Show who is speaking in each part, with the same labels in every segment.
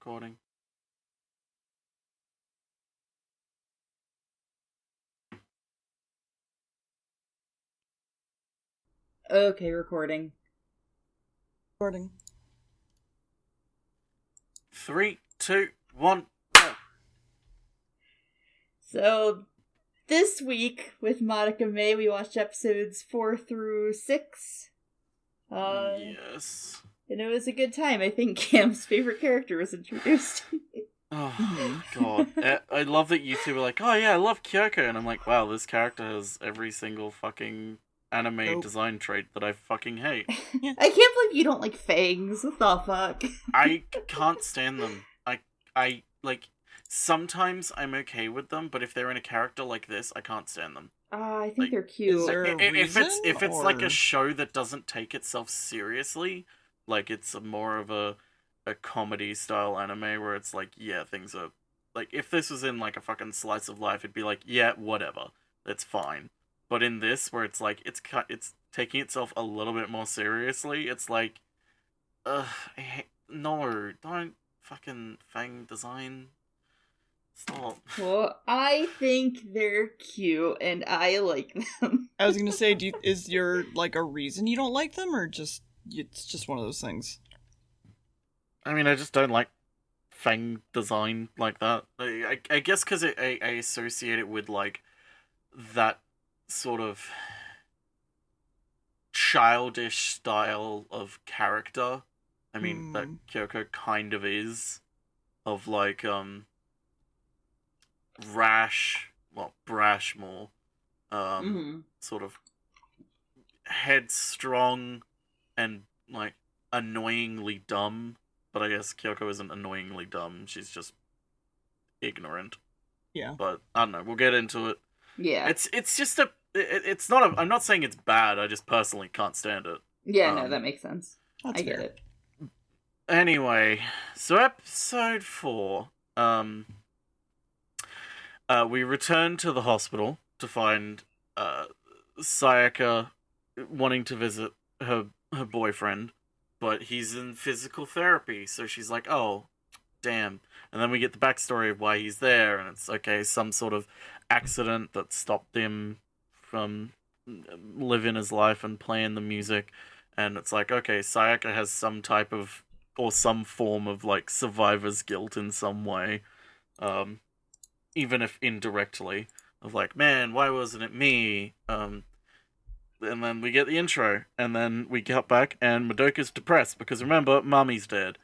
Speaker 1: recording.
Speaker 2: Okay, recording.
Speaker 3: Recording.
Speaker 1: 3, 2, 1, go!
Speaker 2: So, this week with Madoka May, we watched episodes 4 through 6.
Speaker 1: Yes.
Speaker 2: And it was a good time. I think Cam's favorite character was introduced.
Speaker 1: Oh, God. I love that you two were like, oh yeah, I love Kyoko. And I'm like, wow, this character has every single fucking anime design trait that I fucking hate.
Speaker 2: I can't believe you don't like fangs. What the fuck?
Speaker 1: I can't stand them. I like, sometimes I'm okay with them, but if they're in a character like this, I can't stand them.
Speaker 2: I think
Speaker 1: Like,
Speaker 2: they're cute.
Speaker 3: Is there a reason,
Speaker 1: if it's like
Speaker 3: or-
Speaker 1: a show that doesn't take itself seriously, like it's more of a comedy style anime where it's like, yeah, things are like, if this was in like a fucking slice of life, it'd be like, yeah, whatever, it's fine. But in this, where it's like it's taking itself a little bit more seriously, it's like, no, don't fucking fang design. Stop.
Speaker 2: Well, I think they're cute, and I like them.
Speaker 3: I was gonna say, is there like a reason you don't like them, or just it's just one of those things?
Speaker 1: I mean, I just don't like fang design like that. I guess because I associate it with like that sort of childish style of character. I mean, that Kyoko kind of is, of like brash more, sort of headstrong and like annoyingly dumb. But I guess Kyoko isn't annoyingly dumb, she's just ignorant.
Speaker 3: Yeah.
Speaker 1: But I don't know, we'll get into it.
Speaker 2: Yeah.
Speaker 1: It's just it's not I'm not saying it's bad, I just personally can't stand it.
Speaker 2: Yeah, no, that makes sense.
Speaker 3: That's
Speaker 2: I get
Speaker 3: fair.
Speaker 2: it.
Speaker 1: Anyway, so episode 4, we return to the hospital to find Sayaka wanting to visit her boyfriend, but he's in physical therapy, so she's like, oh, damn. And then we get the backstory of why he's there, and it's, okay, some sort of accident that stopped him from living his life and playing the music, and it's like, okay, Sayaka has some type of, or some form of, like, survivor's guilt in some way, even if indirectly, of like, man, why wasn't it me? And then we get the intro, and then we get back, and Madoka's depressed, because remember, Mami's dead.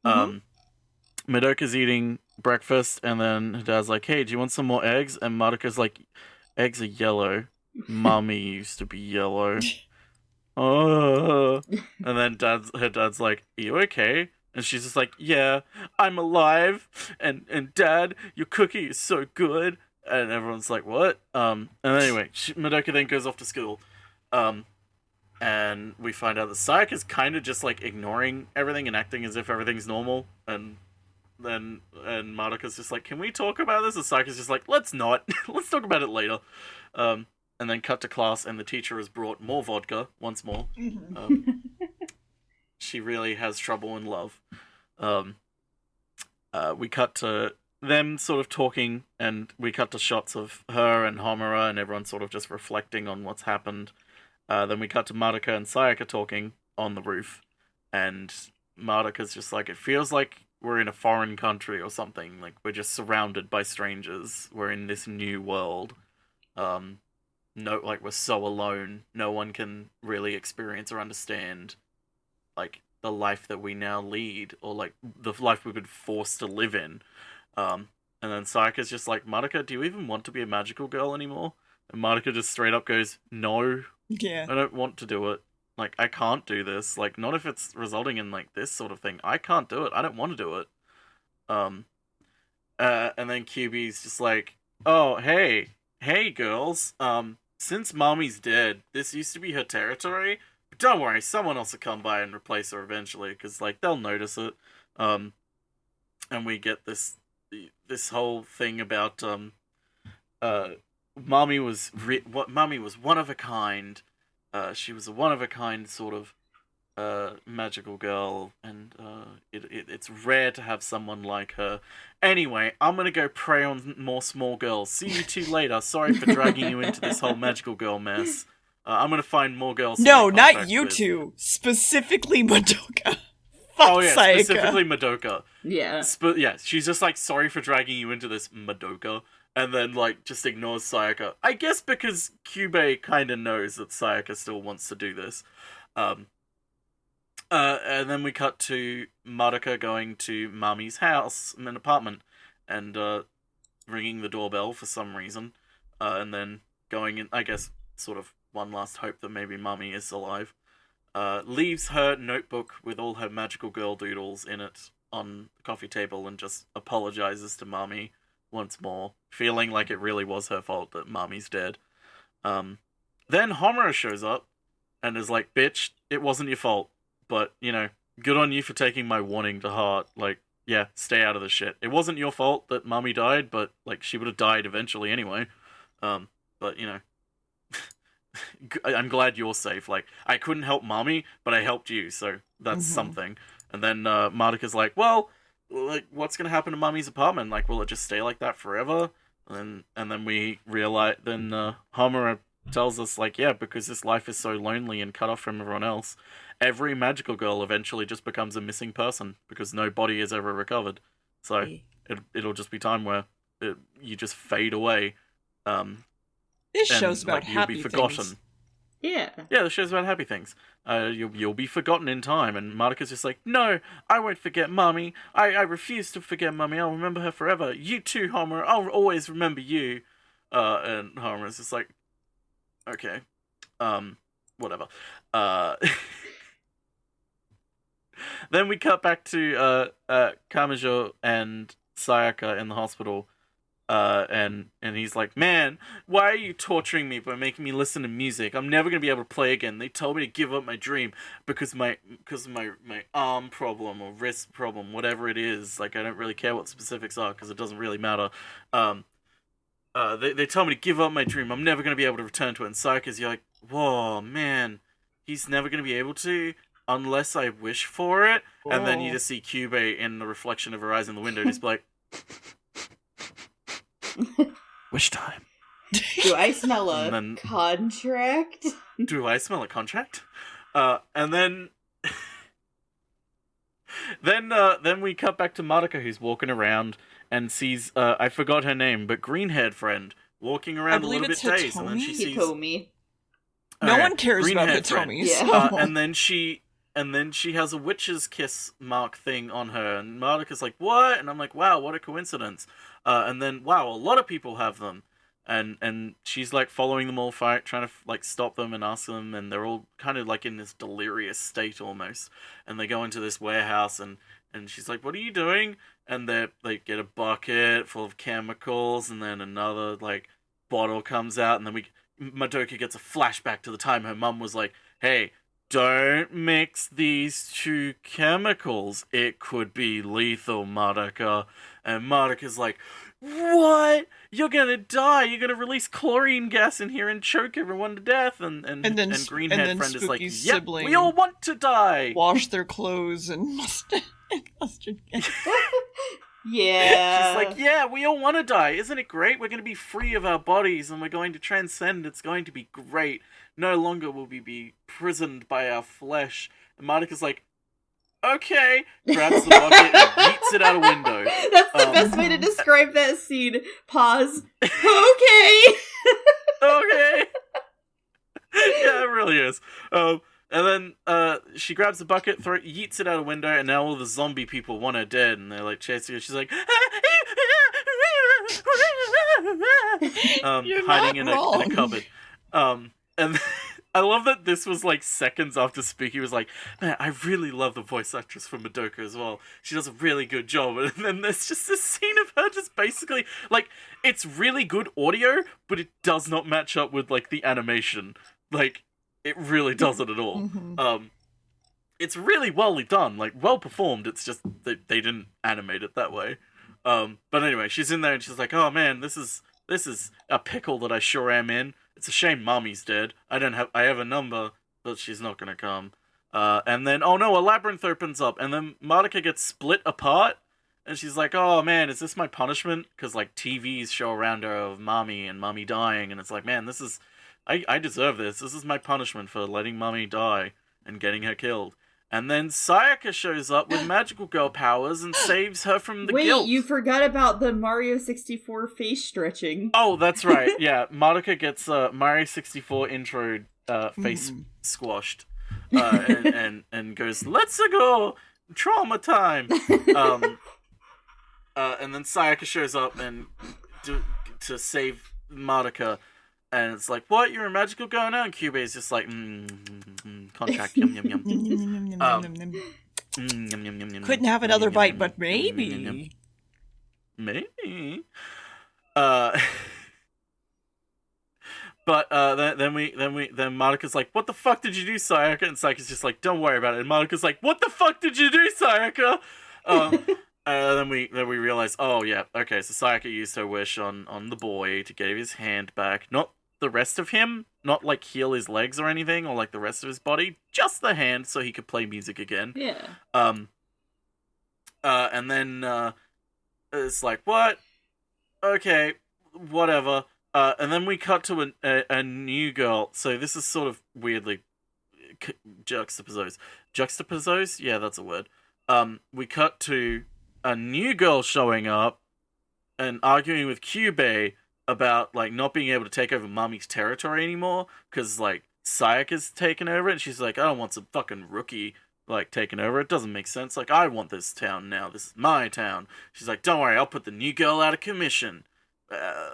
Speaker 1: Madoka's eating breakfast, and then her dad's like, hey, do you want some more eggs? And Madoka's like, eggs are yellow. Mami used to be yellow. Oh. And then her dad's like, are you okay? And she's just like, yeah, I'm alive, and Dad, your cookie is so good. And everyone's like, what? And anyway, Madoka then goes off to school. And we find out that Sayaka's kind of just like ignoring everything and acting as if everything's normal. And Madoka's just like, can we talk about this? And Sayaka's just like, let's not. Let's talk about it later. And then cut to class, and the teacher has brought more vodka once more. She really has trouble in love. We cut to them sort of talking, and we cut to shots of her and Homura and everyone sort of just reflecting on what's happened. Then we cut to Madoka and Sayaka talking on the roof, and Madoka's just like, it feels like we're in a foreign country or something. Like, we're just surrounded by strangers. We're in this new world. Like, we're so alone. No one can really experience or understand, like, the life that we now lead, or like the life we've been forced to live in. And then Sayaka's just like, Madoka, do you even want to be a magical girl anymore? And Madoka just straight up goes, no,
Speaker 3: Yeah.
Speaker 1: I don't want to do it. Like, I can't do this. Like, not if it's resulting in like this sort of thing. I can't do it. I don't want to do it. And then QB's just like, oh, hey, girls. Since Mami's dead, this used to be her territory. But don't worry, someone else will come by and replace her eventually, because like they'll notice it. And we get this whole thing about Mami was one of a kind. She was a one of a kind sort of magical girl, and it's rare to have someone like her. Anyway, I'm gonna go prey on more small girls. See you two later. Sorry for dragging you into this whole magical girl mess. I'm gonna find more girls.
Speaker 3: No,
Speaker 1: to make
Speaker 3: not
Speaker 1: contact
Speaker 3: you
Speaker 1: with.
Speaker 3: two. Specifically Madoka.
Speaker 1: Oh yeah,
Speaker 3: Sayaka.
Speaker 1: specifically Madoka.
Speaker 2: Yeah.
Speaker 1: Yeah, she's just like, sorry for dragging you into this, Madoka, and then like just ignores Sayaka. I guess because Kyubey kind of knows that Sayaka still wants to do this. And then we cut to Madoka going to Mami's house, an apartment, and ringing the doorbell for some reason, and then going in, I guess, sort of one last hope that maybe Mami is alive. Leaves her notebook with all her magical girl doodles in it on the coffee table and just apologizes to Mami once more, feeling like it really was her fault that Mami's dead. Then Homura shows up and is like, bitch, it wasn't your fault, but, you know, good on you for taking my warning to heart. Like, yeah, stay out of the shit. It wasn't your fault that Mami died, but, like, she would have died eventually anyway. But, you know, I'm glad you're safe. Like, I couldn't help Mami, but I helped you, so that's something. And then Madoka's like, well, like, what's gonna happen to Mami's apartment? Like, will it just stay like that forever? And then we realize, then Homura tells us, like, yeah, because this life is so lonely and cut off from everyone else, every magical girl eventually just becomes a missing person because no body is ever recovered. So it'll just be time where you just fade away.
Speaker 3: This
Speaker 1: and,
Speaker 3: show's about
Speaker 1: like, you'll
Speaker 3: happy
Speaker 1: be forgotten.
Speaker 3: things.
Speaker 2: Yeah.
Speaker 1: Yeah, the show's about happy things. You'll be forgotten in time, and Madoka's just like, no, I won't forget Mami. I refuse to forget Mami. I'll remember her forever. You too, Homer. I'll always remember you. And Homer's just like, okay, whatever. Then we cut back to Kamijo and Sayaka in the hospital. And he's like, man, why are you torturing me by making me listen to music? I'm never gonna be able to play again. They told me to give up my dream because of my arm problem or wrist problem, whatever it is. Like, I don't really care what the specifics are because it doesn't really matter. They told me to give up my dream. I'm never gonna be able to return to it. And Sayaka's like, whoa, man, he's never gonna be able to unless I wish for it.
Speaker 3: Whoa.
Speaker 1: And then you just see Kyubey in the reflection of her eyes in the window, just be like, wish time.
Speaker 2: Do I smell a
Speaker 1: And then-
Speaker 2: contract?
Speaker 1: Do I smell a contract? And then then we cut back to Madoka, who's walking around and sees I forgot her name, but green-haired friend walking around a
Speaker 3: believe
Speaker 1: little bit
Speaker 3: it's
Speaker 1: dazed, and then she sees
Speaker 2: Hikomi.
Speaker 3: No
Speaker 1: Okay,
Speaker 3: one cares about
Speaker 1: green-haired friend.
Speaker 3: Hitomis.
Speaker 2: Yeah.
Speaker 1: And then she has a witch's kiss mark thing on her, and Madoka's like, what? And I'm like, wow, what a coincidence. And then, wow, a lot of people have them. And she's like following them all, trying to like stop them and ask them, and they're all kind of like in this delirious state almost. And they go into this warehouse, and she's like, what are you doing? And they get a bucket full of chemicals, and then another like bottle comes out, and then Madoka gets a flashback to the time her mum was like, hey, don't mix these two chemicals. It could be lethal, Madoka. And Madoka's like, what? You're gonna die. You're gonna release chlorine gas in here and choke everyone to death. And green-haired friend is like,
Speaker 3: Spooky's
Speaker 1: yep,
Speaker 3: sibling
Speaker 1: we all want to die.
Speaker 3: Wash their clothes and mustard.
Speaker 2: Yeah.
Speaker 1: She's like, yeah, we all want to die. Isn't it great? We're going to be free of our bodies and we're going to transcend. It's going to be great. No longer will we be prisoned by our flesh. And Madoka's like, okay. Grabs the bucket and yeets it out a window.
Speaker 2: That's the best way to describe that scene. Pause. Okay.
Speaker 1: Okay. Yeah, it really is. And then she grabs the bucket, yeets it out a window, and now all the zombie people want her dead, and they're like chasing her. She's like, hiding in a cupboard. And I love that this was like seconds after Spooky was like, man, I really love the voice actress for Madoka as well. She does a really good job. And then there's just this scene of her just basically, like, it's really good audio, but it does not match up with, like, the animation. Like, it really doesn't at all. It's really well done, like, well performed. It's just that they didn't animate it that way. But anyway, she's in there and she's like, oh man, this is a pickle that I sure am in. It's a shame Mommy's dead. I have a number, but she's not gonna come. And then, oh no, a labyrinth opens up, and then Madoka gets split apart, and she's like, oh man, is this my punishment? Because, like, TVs show around her of Mami and Mami dying, and it's like, man, this is... I deserve this. This is my punishment for letting Mami die and getting her killed. And then Sayaka shows up with magical girl powers and saves her from the guilt.
Speaker 2: Wait, you forgot about the Mario 64 face stretching.
Speaker 1: Oh, that's right. Yeah, Madoka gets Mario 64 intro face squashed. And goes, let's go! Trauma time! And then Sayaka shows up and to save Madoka, and it's like, what? You're a magical girl now? And Kyubey is just like, contract, yum yum yum.
Speaker 3: Couldn't have another bite, but maybe.
Speaker 1: Maybe. But then Madoka's like, what the fuck did you do, Sayaka? And Sayaka's just like, don't worry about it. And Madoka's like, what the fuck did you do, Sayaka? Then we realize, oh yeah, okay, so Sayaka used her wish on the boy to get his hand back, not the rest of him, not like heal his legs or anything, or like the rest of his body, just the hand, so he could play music again.
Speaker 2: Yeah.
Speaker 1: And then it's like, what? Okay, whatever. And then we cut to a new girl. So this is sort of weirdly juxtaposed. Juxtaposed? Yeah, that's a word. We cut to a new girl showing up and arguing with Kyubey about, like, not being able to take over Mami's territory anymore because, like, Sayaka's taken over it, and she's like, I don't want some fucking rookie, like, taking over. It doesn't make sense. Like, I want this town now. This is my town. She's like, don't worry, I'll put the new girl out of commission.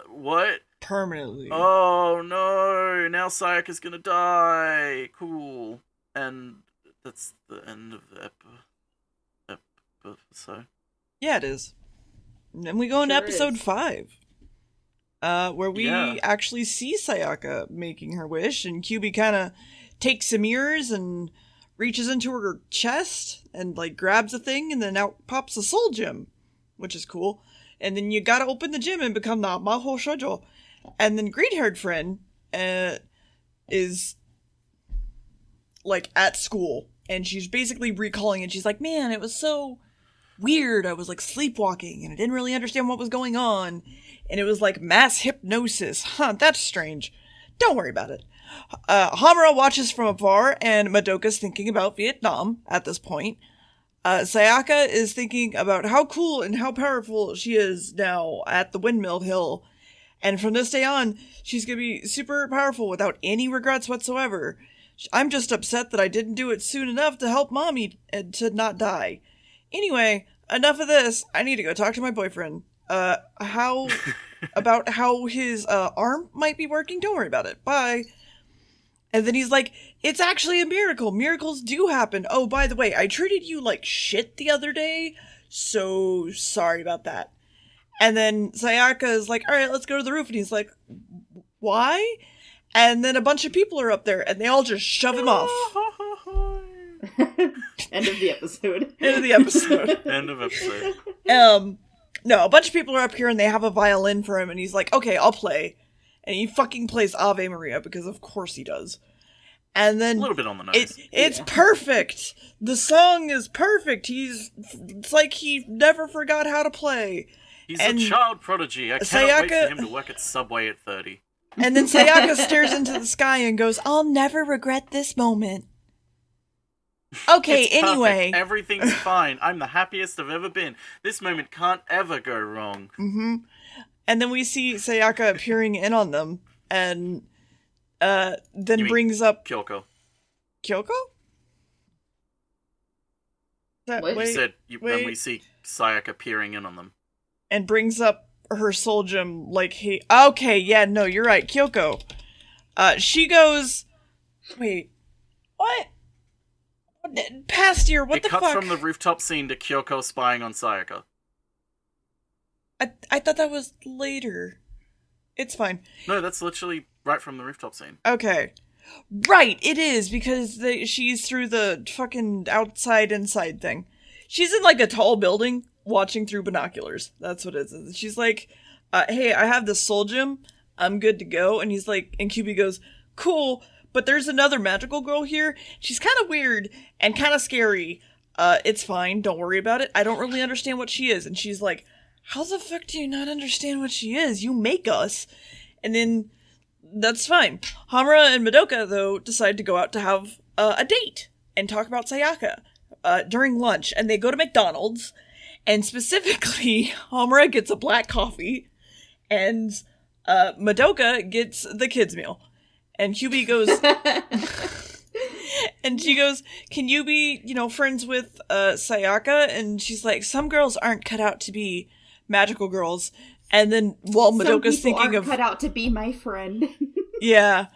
Speaker 1: What?
Speaker 3: Permanently.
Speaker 1: Oh, no. Now Sayaka's gonna die. Cool. And that's the end of the episode.
Speaker 3: Yeah, it is. And we go into episode 5. Where we actually see Sayaka making her wish, and Kyubey kind of takes some mirrors and reaches into her chest and, like, grabs a thing, and then out pops a soul gem, which is cool. And then you gotta open the gym and become the Maho Shoujo. And then green-haired friend is, like, at school, and she's basically recalling it. She's like, man, it was so weird. I was, like, sleepwalking, and I didn't really understand what was going on. And it was like mass hypnosis. Huh, that's strange. Don't worry about it. Hamura watches from afar, and Madoka's thinking about Vietnam at this point. Sayaka is thinking about how cool and how powerful she is now at the Windmill Hill. And from this day on, she's gonna be super powerful without any regrets whatsoever. I'm just upset that I didn't do it soon enough to help Mommy to not die. Anyway, enough of this. I need to go talk to my boyfriend. How about how his arm might be working? Don't worry about it. Bye. And then he's like, it's actually a miracle. Miracles do happen. Oh, by the way, I treated you like shit the other day, so sorry about that. And then Sayaka is like, all right, let's go to the roof. And he's like, why? And then a bunch of people are up there, and they all just shove him off.
Speaker 2: End of the episode.
Speaker 3: End of the episode.
Speaker 1: End of episode.
Speaker 3: No, a bunch of people are up here, and they have a violin for him, and he's like, okay, I'll play. And he fucking plays Ave Maria, because of course he does. And then...
Speaker 1: A little bit on the nose.
Speaker 3: It's perfect! The song is perfect! It's like he never forgot how to play.
Speaker 1: He's a child prodigy. I cannot wait for him to work at Subway at 30.
Speaker 3: And then Sayaka stares into the sky and goes, I'll never regret this moment. Okay, anyway.
Speaker 1: Everything's fine. I'm the happiest I've ever been. This moment can't ever go wrong.
Speaker 3: Mm-hmm. And then we see Sayaka appearing in on them, and then brings up...
Speaker 1: Kyoko.
Speaker 3: Kyoko?
Speaker 2: What?
Speaker 1: You said when we see Sayaka peering in on them.
Speaker 3: And brings up her soul gem like, hey... Okay, yeah, no, you're right, Kyoko. She goes... Wait, what? Past year, what the fuck?
Speaker 1: It cuts from the rooftop scene to Kyoko spying on Sayaka.
Speaker 3: I thought that was later. It's fine.
Speaker 1: No, that's literally right from the rooftop scene.
Speaker 3: Okay. Right, it is, because she's through the fucking outside-inside thing. She's in, like, a tall building, watching through binoculars. That's what it is. She's like, hey, I have this soul gem. I'm good to go. And he's like, and Kyubey goes, cool, But there's another magical girl here. She's kind of weird and kind of scary. It's fine. Don't worry about it. I don't really understand what she is. And she's like, how the fuck do you not understand what she is? You make us. And then that's fine. Hamura and Madoka, though, decide to go out to have a date and talk about Sayaka during lunch. And they go to McDonald's. And specifically, Hamura gets a black coffee. And Madoka gets the kids' meal. And Kyubi goes... and she goes, can you be, friends with Sayaka? And she's like, some girls aren't cut out to be magical girls. And then while Madoka's thinking of...
Speaker 2: cut out to be my friend.
Speaker 3: Yeah.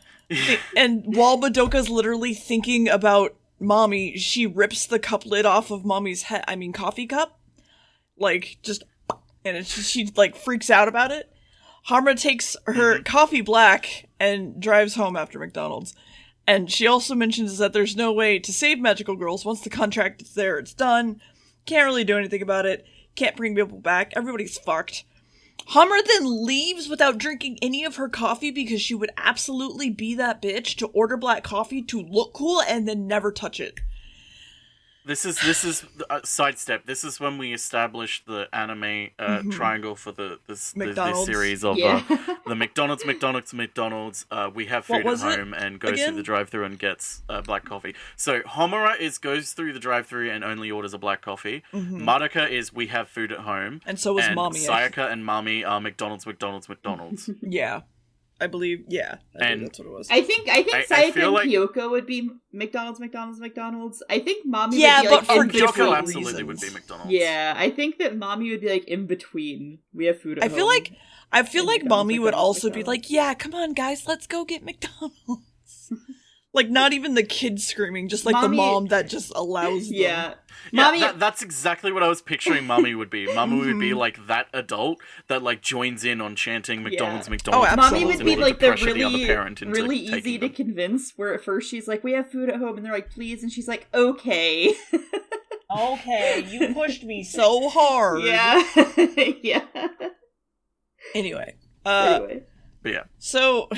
Speaker 3: And while Madoka's literally thinking about Mommy, she rips the cup lid off of Mommy's coffee cup. Like, just... And she freaks out about it. Hamura takes her coffee black and drives home after McDonald's. And she also mentions that there's no way to save magical girls. Once the contract is there, it's done. Can't really do anything about it. Can't bring people back. Everybody's fucked. Hamura then leaves without drinking any of her coffee because she would absolutely be that bitch to order black coffee to look cool and then never touch it.
Speaker 1: This is sidestep. This is when we established the anime triangle for this series of the McDonald's. We have food at home and goes through the drive-thru and gets black coffee. So Homura goes through the drive-thru and only orders a black coffee. Madoka is we have food at home,
Speaker 3: and so is Mommy.
Speaker 1: Sayaka and Mami are McDonald's.
Speaker 3: Yeah. I believe that's what it was.
Speaker 2: I think Sayaka and Kyoko would be McDonald's. I think Mami would be
Speaker 3: but for
Speaker 1: Kyoko absolutely would be McDonald's.
Speaker 2: Yeah, I think that Mami would be like in between. We have food at home.
Speaker 3: I feel like Mami would also be like, yeah, come on guys, let's go get McDonald's. Like, not even the kids screaming, just like Mommy, the mom that just allows them.
Speaker 2: Yeah.
Speaker 1: Mommy... that's exactly what I was picturing Mami would be. Mami would be like that adult that like joins in on chanting McDonald's.
Speaker 3: Oh, absolutely.
Speaker 2: Mommy would be like the really easy to convince, where at first she's like, we have food at home, and they're like, please, and she's like, okay.
Speaker 3: Okay, you pushed me so hard.
Speaker 2: Yeah. Yeah.
Speaker 3: Anyway.
Speaker 1: But yeah.
Speaker 3: So,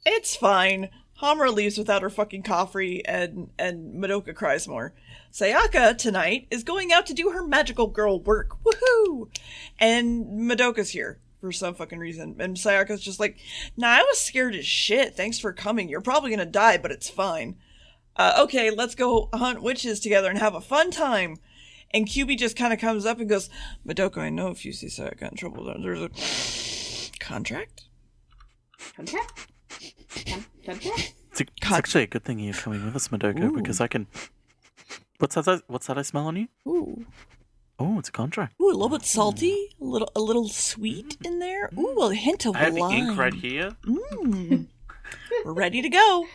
Speaker 3: it's fine. Hamura leaves without her fucking coffee, and Madoka cries more. Sayaka, tonight, is going out to do her magical girl work. Woohoo! And Madoka's here, for some fucking reason. And Sayaka's just like, nah, I was scared as shit. Thanks for coming. You're probably gonna die, but it's fine. Okay, let's go hunt witches together and have a fun time. And Kyubi just kind of comes up and goes, Madoka, I know if you see Sayaka in trouble, there's a... Contract?
Speaker 1: It's actually a good thing you're coming with us, Madoka, because I can... What's that I smell on you?
Speaker 3: Ooh.
Speaker 1: Oh, it's a contract.
Speaker 3: Ooh, a little bit salty, a little sweet in there. Ooh, a hint of lime.
Speaker 1: I have the ink right here.
Speaker 3: We're ready to go.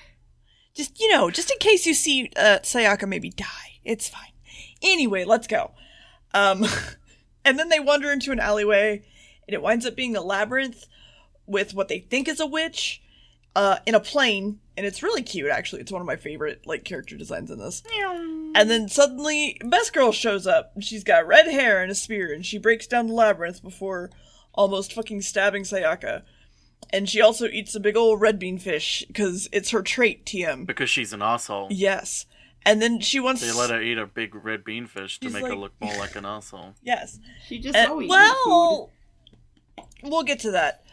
Speaker 3: Just in case you see Sayaka maybe die. It's fine. Anyway, let's go. And then they wander into an alleyway, and it winds up being a labyrinth with what they think is a witch. In a plane, and it's really cute, actually. It's one of my favorite, character designs in this. And then suddenly, Best Girl shows up. She's got red hair and a spear, and she breaks down the labyrinth before almost fucking stabbing Sayaka. And she also eats a big old red bean fish, because it's her trait, TM.
Speaker 1: Because she's an asshole.
Speaker 3: Yes. And then she wants...
Speaker 1: They let her eat a big red bean fish to make her look more like an asshole.
Speaker 3: Yes.
Speaker 2: She just always eats food.
Speaker 3: We'll get to that.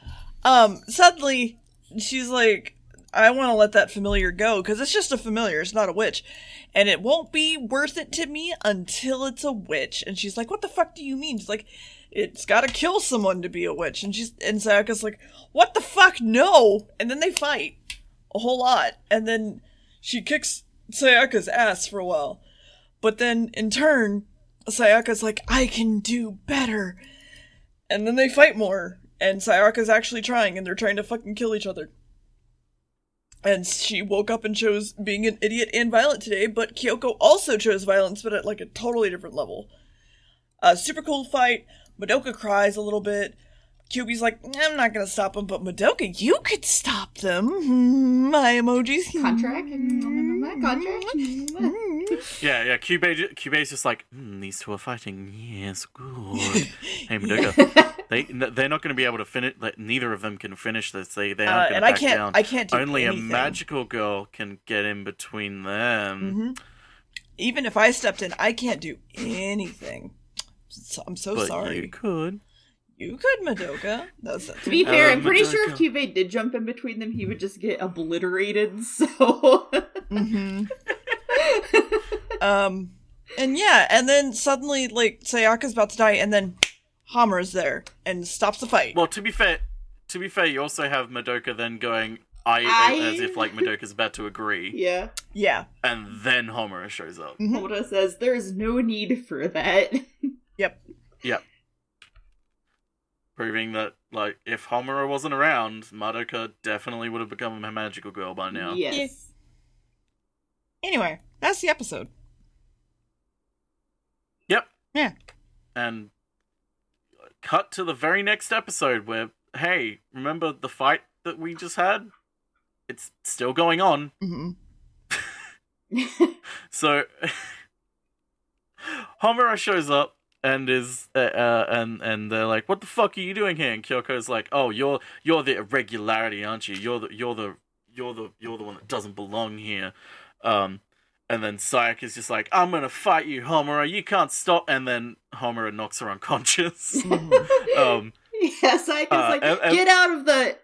Speaker 3: Suddenly... She's like, I want to let that familiar go, because it's just a familiar, it's not a witch. And it won't be worth it to me until it's a witch. And she's like, what the fuck do you mean? She's like, it's gotta kill someone to be a witch. And Sayaka's like, what the fuck, no! And then they fight. A whole lot. And then she kicks Sayaka's ass for a while. But then, in turn, Sayaka's like, I can do better. And then they fight more. And Sayaka's actually trying, and they're trying to fucking kill each other. And she woke up and chose being an idiot and violent today, but Kyoko also chose violence, but at a totally different level. Super cool fight. Madoka cries a little bit. Kyubi's like, I'm not gonna stop them, but Madoka, you could stop them. My emojis.
Speaker 2: Contract.
Speaker 1: Yeah. Kyubei's just like, these two are fighting. Yes, good. Hey, Madoka. They're not going to be able to finish. Neither of them can finish this. They aren't going to back down.
Speaker 3: I can't do
Speaker 1: Only
Speaker 3: anything.
Speaker 1: a magical girl can get in between them.
Speaker 3: Mm-hmm. Even if I stepped in, I can't do anything. I'm so sorry.
Speaker 1: You could.
Speaker 3: You could, Madoka.
Speaker 2: To be fair, I'm pretty
Speaker 1: Madoka.
Speaker 2: sure if Kyubei did jump in between them, he would just get obliterated, so...
Speaker 3: Mm-hmm. And yeah, and then suddenly, like, Sayaka's about to die, and then Hammer's there, and stops the fight.
Speaker 1: Well, to be fair, you also have Madoka then going, as if, like, Madoka's about to agree.
Speaker 2: Yeah.
Speaker 3: Yeah.
Speaker 1: And then Homura shows up.
Speaker 3: Mm-hmm.
Speaker 2: Homura says, there's no need for that.
Speaker 3: Yep.
Speaker 1: Proving that, like, if Homura wasn't around, Madoka definitely would have become a magical girl by now.
Speaker 2: Yes.
Speaker 3: Anyway, that's the episode.
Speaker 1: Yep.
Speaker 3: Yeah.
Speaker 1: And cut to the very next episode where, hey, remember the fight that we just had? It's still going on.
Speaker 3: Mm-hmm.
Speaker 1: So, Homura shows up and is and they're like, "What the fuck are you doing here?" And Kyoko's like, "Oh, you're the irregularity, aren't you? You're the one that doesn't belong here." And then Sayaka's just like, "I'm gonna fight you, Homura. You can't stop." And then Homura knocks her unconscious.
Speaker 2: Yeah, Sayaka's like, get out of the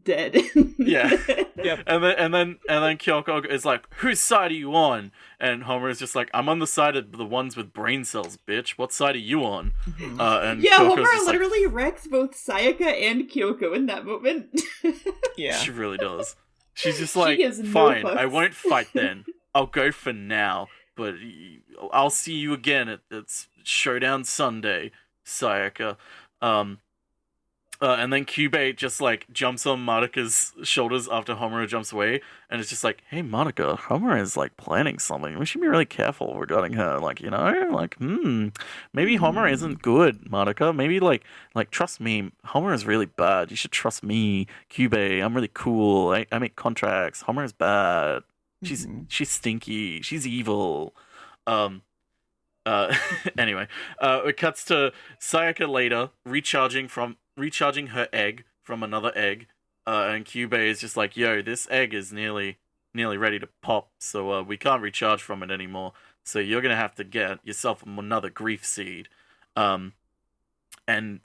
Speaker 2: dead.
Speaker 1: Yeah.
Speaker 3: Yep.
Speaker 1: And then Kyoko is like, "Whose side are you on?" And Homura is just like, "I'm on the side of the ones with brain cells, bitch. What side are you on?" And
Speaker 2: yeah,
Speaker 1: Kyoko's
Speaker 2: Homura
Speaker 1: just
Speaker 2: literally wrecks both Sayaka and Kyoko in that moment.
Speaker 3: Yeah.
Speaker 1: She really does. She's just like,
Speaker 2: has no
Speaker 1: "Fine,
Speaker 2: fucks."
Speaker 1: I won't fight then. I'll go for now, but I'll see you again at Showdown Sunday, Sayaka." And then Kyubei just, like, jumps on Madoka's shoulders after Homura jumps away, and it's just like, "Hey, Madoka, Homura is, like, planning something. We should be really careful regarding her. Like, you know? Like, maybe Homura isn't good, Madoka. Maybe, like, trust me, Homura is really bad. You should trust me, Kyubei. I'm really cool. I make contracts. Homura's bad. She's stinky. She's evil." Anyway, it cuts to Sayaka later recharging her egg from another egg, and Kyubei is just like, "Yo, this egg is nearly ready to pop, so we can't recharge from it anymore. So you're gonna have to get yourself another grief seed." And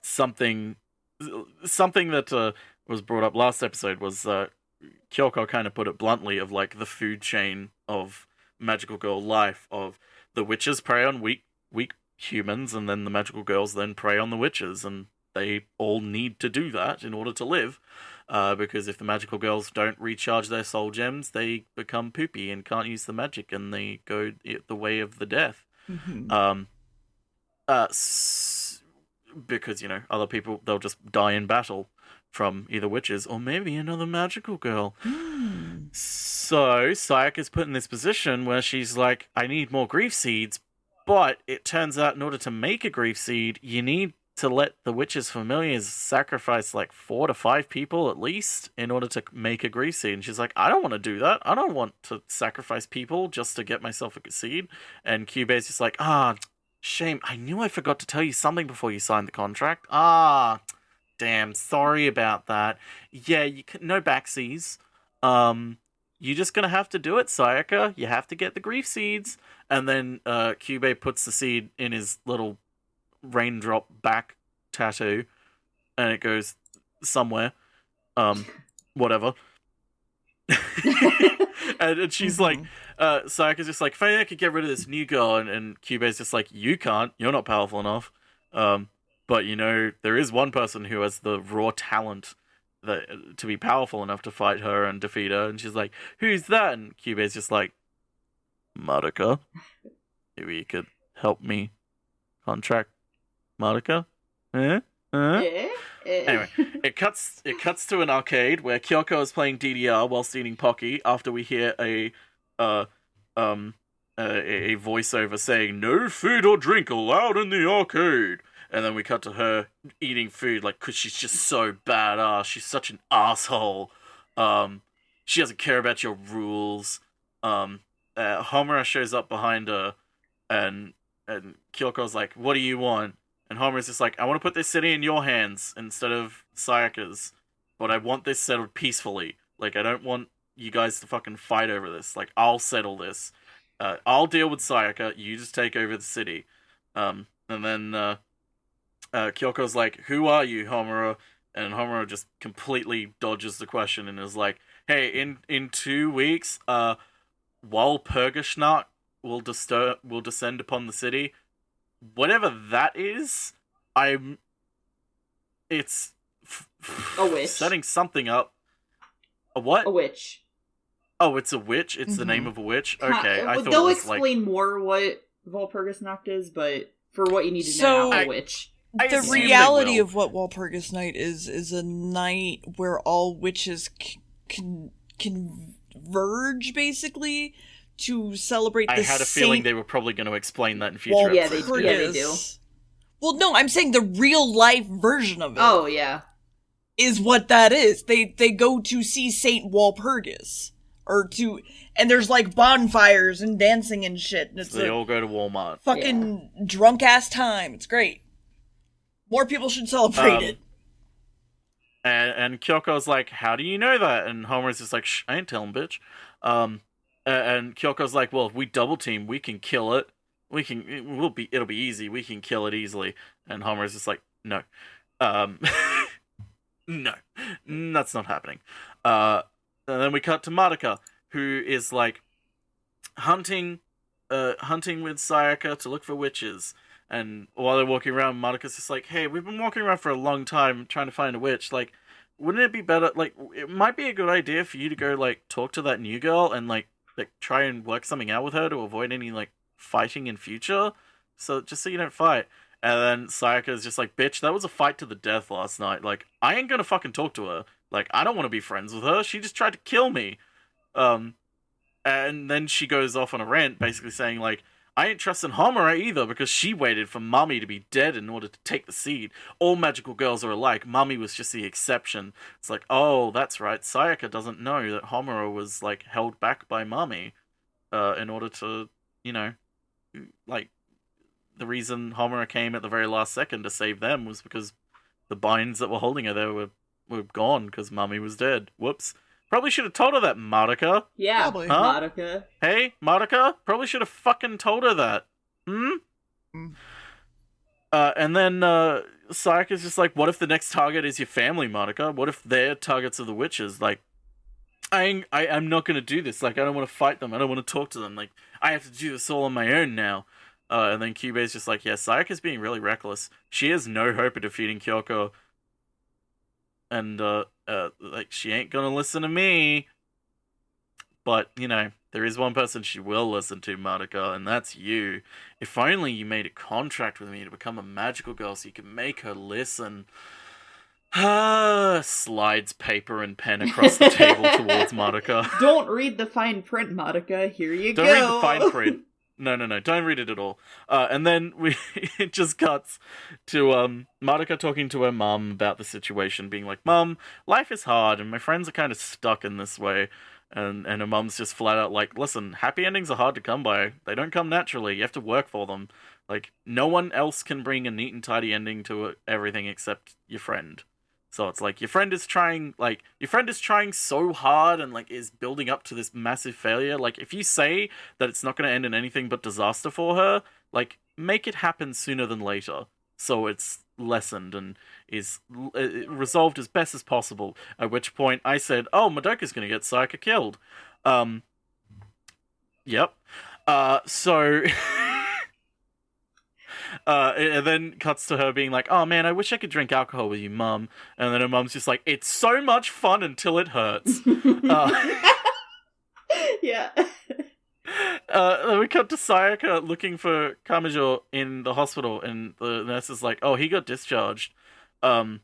Speaker 1: something that was brought up last episode was Kyoko kind of put it bluntly of, like, the food chain of magical girl life of the witches prey on weak humans, and then the magical girls then prey on the witches, and they all need to do that in order to live, because if the magical girls don't recharge their soul gems, they become poopy and can't use the magic, and they go the way of the death. Because, you know, other people, they'll just die in battle from either witches or maybe another magical girl. So Sayaka's put in this position where she's like, "I need more grief seeds," but it turns out in order to make a grief seed, you need to let the witches' familiars sacrifice like 4 to 5 people at least in order to make a grief seed. And she's like, "I don't want to do that. I don't want to sacrifice people just to get myself a seed." And Kyubei's just like, "Shame. I knew I forgot to tell you something before you signed the contract. Damn, sorry about that. Yeah, you can, no backsies. You're just gonna have to do it, Sayaka. You have to get the grief seeds." And then Kyubei puts the seed in his little raindrop back tattoo, and it goes somewhere. Whatever. and she's like, Sayaka's just like, "If I could get rid of this new girl," and Kyubei's just like, "You can't. You're not powerful enough. But, you know, there is one person who has the raw talent to be powerful enough to fight her and defeat her." And she's like, "Who's that?" And Kyubei's just like, "Madoka. Maybe you could help me contract Madoka?" Anyway, it cuts to an arcade where Kyoko is playing DDR whilst eating Pocky after we hear a voiceover saying, "No food or drink allowed in the arcade." And then we cut to her eating food, like, because she's just so badass. She's such an asshole. She doesn't care about your rules. Homura shows up behind her, and Kyoko's like, "What do you want?" And Homura's just like, "I want to put this city in your hands instead of Sayaka's, but I want this settled peacefully. Like, I don't want you guys to fucking fight over this. Like, I'll settle this. I'll deal with Sayaka. You just take over the city." And then Kyoko's like, "Who are you, Homura?" And Homura just completely dodges the question and is like, "Hey, in 2 weeks, Walpurgisnacht will descend upon the city. Whatever that is, it's
Speaker 2: a witch
Speaker 1: setting something up. A what?
Speaker 2: A witch.
Speaker 1: Oh, it's a witch. It's the name of a witch. Okay, I thought
Speaker 2: they'll
Speaker 1: it was
Speaker 2: explain more what Walpurgisnacht is, but for what you need to know, a witch.
Speaker 3: The reality of what Walpurgis Night is a night where all witches converge, basically, to celebrate the
Speaker 1: I had a feeling they were probably going to explain that in future episodes.
Speaker 2: They do.
Speaker 3: Well, no, I'm saying the real-life version of it.
Speaker 2: Oh, yeah.
Speaker 3: Is what that is. They go to see Saint Walpurgis. And there's, like, bonfires and dancing and shit. And
Speaker 1: so they all go to Walmart.
Speaker 3: Fucking drunk-ass time. It's great. More people should celebrate it.
Speaker 1: And Kyoko's like, "How do you know that?" And Homer's just like, "Shh, I ain't telling, bitch." And Kyoko's like, "Well, if we double team, we can kill it. It'll be easy. We can kill it easily." And Homer's just like, "No, no, that's not happening." And then we cut to Madoka, who is like hunting with Sayaka to look for witches. And while they're walking around, Madoka's just like, "Hey, we've been walking around for a long time trying to find a witch. Like, wouldn't it be better? Like, it might be a good idea for you to go like talk to that new girl and like try and work something out with her to avoid any like fighting in future. So just so you don't fight." And then Sayaka's just like, "Bitch, that was a fight to the death last night. Like, I ain't gonna fucking talk to her. Like, I don't want to be friends with her. She just tried to kill me." And then she goes off on a rant, basically saying like, "I ain't trusting Homura either because she waited for Mami to be dead in order to take the seed. All magical girls are alike. Mami was just the exception." It's like, oh, that's right. Sayaka doesn't know that Homura was like held back by Mami in order to, like, the reason Homura came at the very last second to save them was because the binds that were holding her there were gone because Mami was dead. Whoops. Probably should have told her that, Madoka.
Speaker 2: Yeah,
Speaker 3: probably.
Speaker 1: Huh?
Speaker 2: Madoka.
Speaker 1: Hey, Madoka? Probably should have fucking told her that. And then Sayaka's just like, "What if the next target is your family, Madoka? What if they're targets of the witches? Like, I'm not gonna do this. Like, I don't want to fight them. I don't want to talk to them. Like, I have to do this all on my own now." And then Kyubei's just like, "Yeah, Sayaka's being really reckless. She has no hope of defeating Kyoko. And, like, she ain't gonna listen to me. But, there is one person she will listen to, Madoka, and that's you. If only you made a contract with me to become a magical girl so you can make her listen." Slides paper and pen across the table towards Madoka.
Speaker 2: "Don't read the fine print, Madoka. Here you go."
Speaker 1: Don't read the fine print. No, don't read it at all. And then it just cuts to Madoka talking to her mum about the situation, being like, "Mum, life is hard, and my friends are kind of stuck in this way." And her mum's just flat out like, "Listen, happy endings are hard to come by. They don't come naturally. You have to work for them. Like, no one else can bring a neat and tidy ending to everything except your friend." So it's like, your friend is trying so hard and like is building up to this massive failure. Like, if you say that it's not going to end in anything but disaster for her, like, make it happen sooner than later. So it's lessened and is resolved as best as possible. At which point I said, "Oh, Madoka's going to get Sayaka killed." Yep. So... and then cuts to her being like, "Oh man, I wish I could drink alcohol with you, Mum." And then her mum's just like, "It's so much fun until it hurts."
Speaker 2: Yeah.
Speaker 1: Then we cut to Sayaka looking for Kamijo in the hospital, and the nurse is like, "Oh, he got discharged." And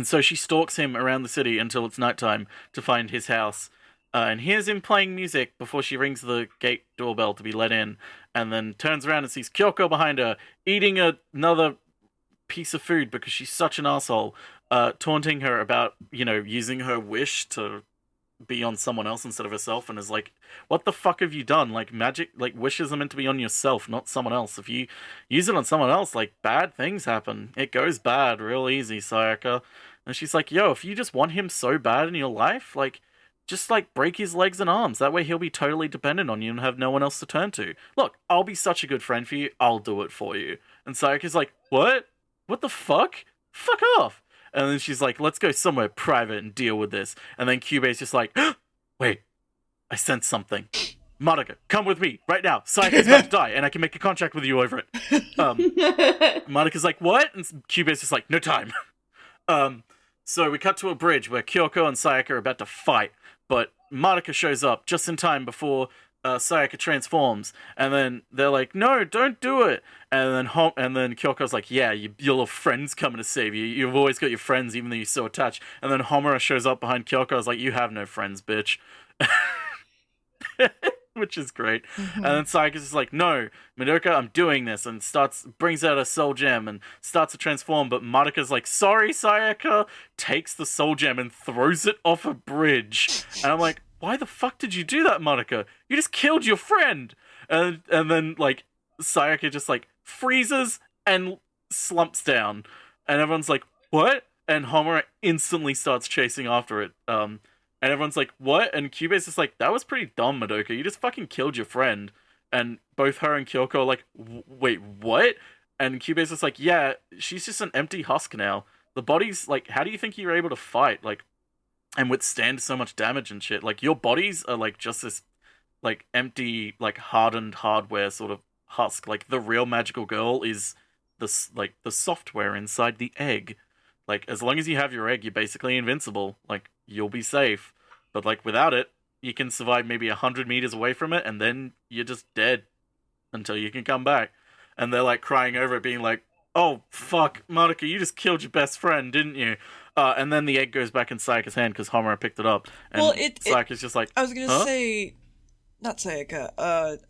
Speaker 1: so she stalks him around the city until it's nighttime to find his house. And hears him playing music before she rings the gate doorbell to be let in, and then turns around and sees Kyoko behind her, eating another piece of food because she's such an asshole, taunting her about, using her wish to be on someone else instead of herself, and is like, what the fuck have you done? Like, magic, like, wishes are meant to be on yourself, not someone else. If you use it on someone else, like, bad things happen. It goes bad real easy, Sayaka. And she's like, yo, if you just want him so bad in your life, like, just, like, break his legs and arms. That way he'll be totally dependent on you and have no one else to turn to. Look, I'll be such a good friend for you, I'll do it for you. And Sayaka's like, what? What the fuck? Fuck off! And then she's like, let's go somewhere private and deal with this. And then Kyubei's just like, wait, I sense something. Madoka, come with me, right now. Sayaka's about to die, and I can make a contract with you over it. Madoka's like, what? And Kyubei's just like, no time. So we cut to a bridge where Kyoko and Sayaka are about to fight, but Madoka shows up just in time before Sayaka transforms, and then they're like, no, don't do it. And then Kyoko's like, yeah, your little friend's coming to save you. You've always got your friends, even though you're so attached. And then Homura shows up behind Kyoko's like, you have no friends, bitch. Which is great. And then Sayaka's just like, no, Madoka, I'm doing this, and brings out a soul gem and starts to transform, but Madoka's like, sorry, Sayaka, takes the soul gem and throws it off a bridge. And I'm like, why the fuck did you do that, Madoka? You just killed your friend! And then, like, Sayaka just, like, freezes and slumps down. And everyone's like, what? And Homura instantly starts chasing after it. And everyone's like, what? And Kyubei's just like, that was pretty dumb, Madoka. You just fucking killed your friend. And both her and Kyoko are like, wait, what? And Kyubei's just like, yeah, she's just an empty husk now. The body's, like, how do you think you're able to fight, like, and withstand so much damage and shit? Like, your bodies are, like, just this, like, empty, like, hardened hardware sort of husk. Like, the real magical girl is the software inside the egg. Like, as long as you have your egg, you're basically invincible. Like, you'll be safe. But, like, without it, you can survive maybe 100 meters away from it, and then you're just dead until you can come back. And they're, like, crying over it, being like, oh, fuck, Madoka, you just killed your best friend, didn't you? And then the egg goes back in Sayaka's hand because Homura picked it up. And Sayaka's just like,
Speaker 3: I was gonna say... Not Sayaka,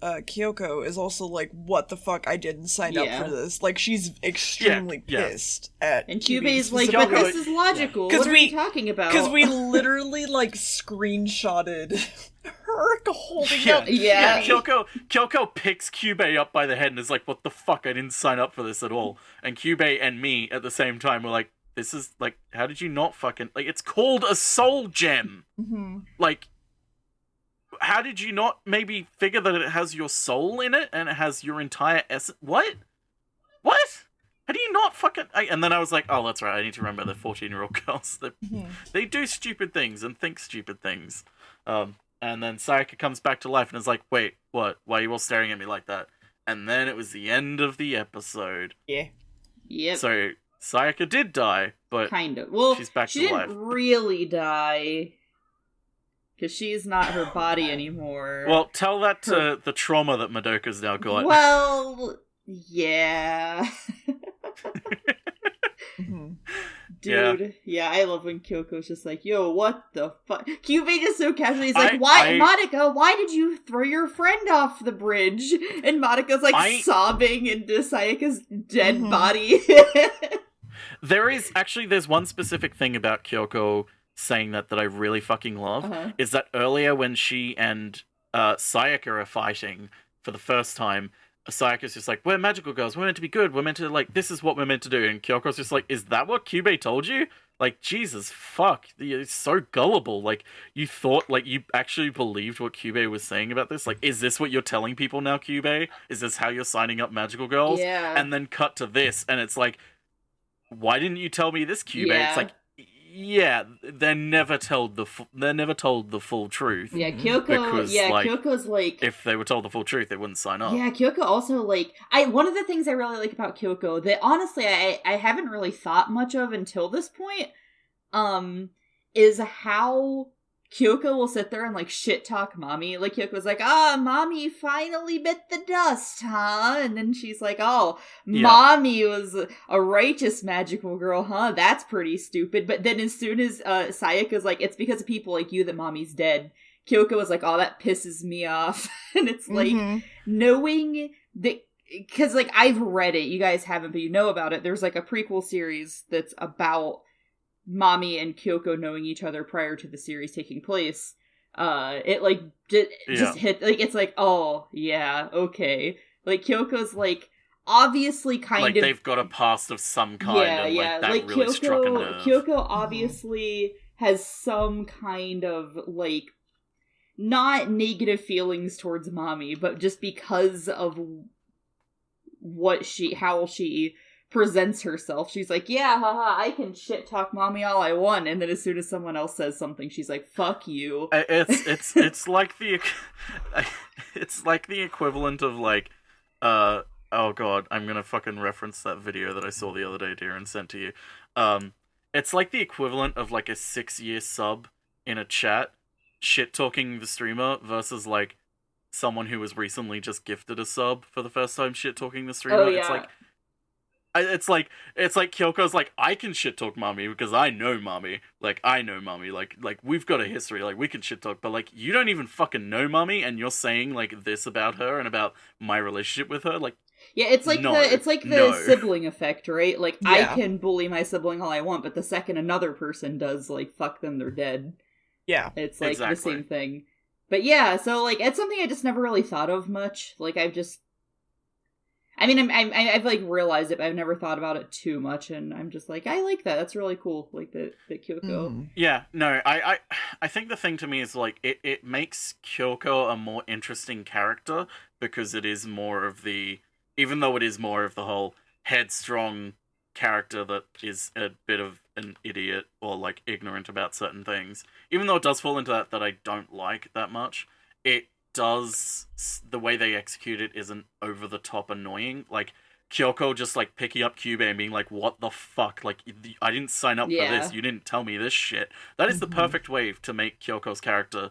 Speaker 3: Kyoko is also like, what the fuck, I didn't sign up for this. Like, she's extremely pissed at...
Speaker 2: And Kyubei's like, but this is logical, what are you talking about?
Speaker 3: Because we literally, like, screenshotted her holding up...
Speaker 1: Yeah, Kyoko picks Kyubei up by the head and is like, what the fuck, I didn't sign up for this at all. And Kyubei and me, at the same time, were like, this is, like, how did you not fucking... Like, it's called a soul gem!
Speaker 3: Mm-hmm.
Speaker 1: Like... How did you not maybe figure that it has your soul in it and it has your entire essence? What? How do you not fucking... And then I was like, oh, that's right, I need to remember the 14-year-old girls. They do stupid things and think stupid things. And then Sayaka comes back to life and is like, wait, what? Why are you all staring at me like that? And then it was the end of the episode.
Speaker 3: Yeah.
Speaker 2: Yep.
Speaker 1: So Sayaka did die, but
Speaker 2: kind of. Well,
Speaker 1: she's back
Speaker 2: to life. She didn't really die. Because she's not her body anymore.
Speaker 1: Well, tell that to the trauma that Madoka's now got.
Speaker 2: Well, yeah. Dude, yeah, I love when Kyoko's just like, yo, what the fuck? Kyubei just so casually is like, Madoka, why did you throw your friend off the bridge? And Madoka's like sobbing into Sayaka's dead body.
Speaker 1: There's one specific thing about Kyoko saying that I really fucking love, is that earlier when she and Sayaka are fighting for the first time, Sayaka's just like, we're magical girls, we're meant to be good, we're meant to, like, this is what we're meant to do, and Kyoko's just like, is that what Kyubei told you? Like, Jesus, fuck, you're so gullible. Like, you thought, like, you actually believed what Kyubei was saying about this? Like, is this what you're telling people now, Kyubei? Is this how you're signing up magical girls?
Speaker 2: Yeah.
Speaker 1: And then cut to this, and it's like, why didn't you tell me this, Kyubei?
Speaker 2: Yeah.
Speaker 1: It's like, yeah, they're never told the full truth.
Speaker 2: Yeah, Kyoko.
Speaker 1: Because,
Speaker 2: Kyoko's like,
Speaker 1: if they were told the full truth, they wouldn't sign up.
Speaker 2: Yeah, Kyoko also like, one of the things I really like about Kyoko that honestly I haven't really thought much of until this point, is how Kyoko will sit there and like shit talk Mami. Like Kyoko's like, Mami finally bit the dust, huh? And then she's like, Mami was a righteous magical girl, huh? That's pretty stupid. But then as soon as Sayaka's like, it's because of people like you that Mami's dead, Kyoko was like, oh, that pisses me off. And it's like, knowing that, because like I've read it, you guys haven't, but you know about it. There's like a prequel series that's about Mami and Kyoko knowing each other prior to the series taking place. it like just hit, like, it's like, oh yeah, okay, like Kyoko's like obviously kind
Speaker 1: like
Speaker 2: of
Speaker 1: they've got a past of some kind, and like that
Speaker 2: like
Speaker 1: really struck a nerve.
Speaker 2: Kyoko obviously has some kind of like not negative feelings towards Mami, but just because of how she presents herself, she's like, yeah, haha, I can shit talk Mami all I want, and then as soon as someone else says something, she's like, fuck you.
Speaker 1: It's like the it's like the equivalent of like oh god, I'm gonna fucking reference that video that I saw the other day, dear, and sent to you. It's like the equivalent of like a 6-year sub in a chat shit talking the streamer versus like someone who was recently just gifted a sub for the first time shit talking the streamer.
Speaker 2: Oh, yeah.
Speaker 1: It's like Kyoko's like, I can shit talk Mami because I know Mami. Like, I know Mami. Like we've got a history. Like, we can shit talk. But like, you don't even fucking know Mami, and you're saying like this about her and about my relationship with her. Like,
Speaker 2: yeah, it's like the sibling effect, right? Like,
Speaker 3: yeah.
Speaker 2: I can bully my sibling all I want, but the second another person does, like, fuck them, they're dead.
Speaker 3: Yeah,
Speaker 2: it's like the same thing. But yeah, so like it's something I just never really thought of much. Like, I've like realized it, but I've never thought about it too much, and I'm just like, I like that. That's really cool. Like that Kyoko.
Speaker 1: Yeah, no, I think the thing to me is like it makes Kyoko a more interesting character because it is more of the, even though it is more of the whole headstrong character that is a bit of an idiot or like ignorant about certain things, even though it does fall into that I don't like that much, it does, the way they execute it isn't over the top annoying. Like Kyoko just like picking up Kyubey and being like, what the fuck, like I didn't sign up for this, you didn't tell me this shit. That is the perfect way to make Kyoko's character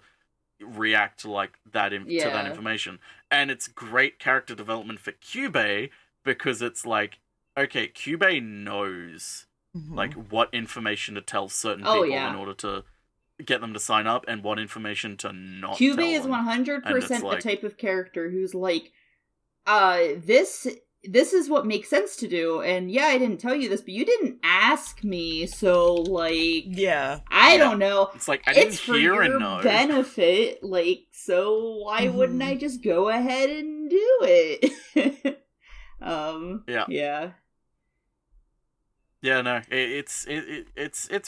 Speaker 1: react to like that to that information. And it's great character development for Kyubey because it's like, okay, Kyubey knows like what information to tell certain people in order to get them to sign up and what information to not tell them.
Speaker 2: Kyubey is 100% the type of character who's like, this is what makes sense to do, and yeah, I didn't tell you this, but you didn't ask me, so like, I don't know.
Speaker 1: It's like, I didn't
Speaker 2: for
Speaker 1: hear
Speaker 2: your
Speaker 1: and know.
Speaker 2: benefit, like, so why wouldn't I just go ahead and do it?
Speaker 1: Yeah, no, it's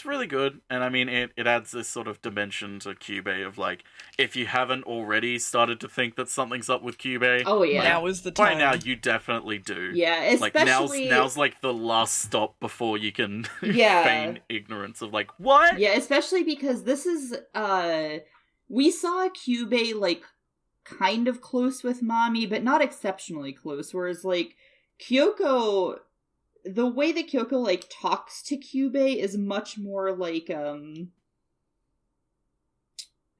Speaker 1: really good, and I mean, it adds this sort of dimension to Kyubey of like, if you haven't already started to think that something's up with Kyubey,
Speaker 3: now is the time.
Speaker 1: Right now, you definitely do.
Speaker 2: Yeah, especially
Speaker 1: like now's like the last stop before you can feign ignorance of like, what?
Speaker 2: Yeah, especially because this is we saw Kyubey like kind of close with Mami, but not exceptionally close. Whereas like Kyoko, the way that Kyoko, like, talks to Kyubey is much more, like,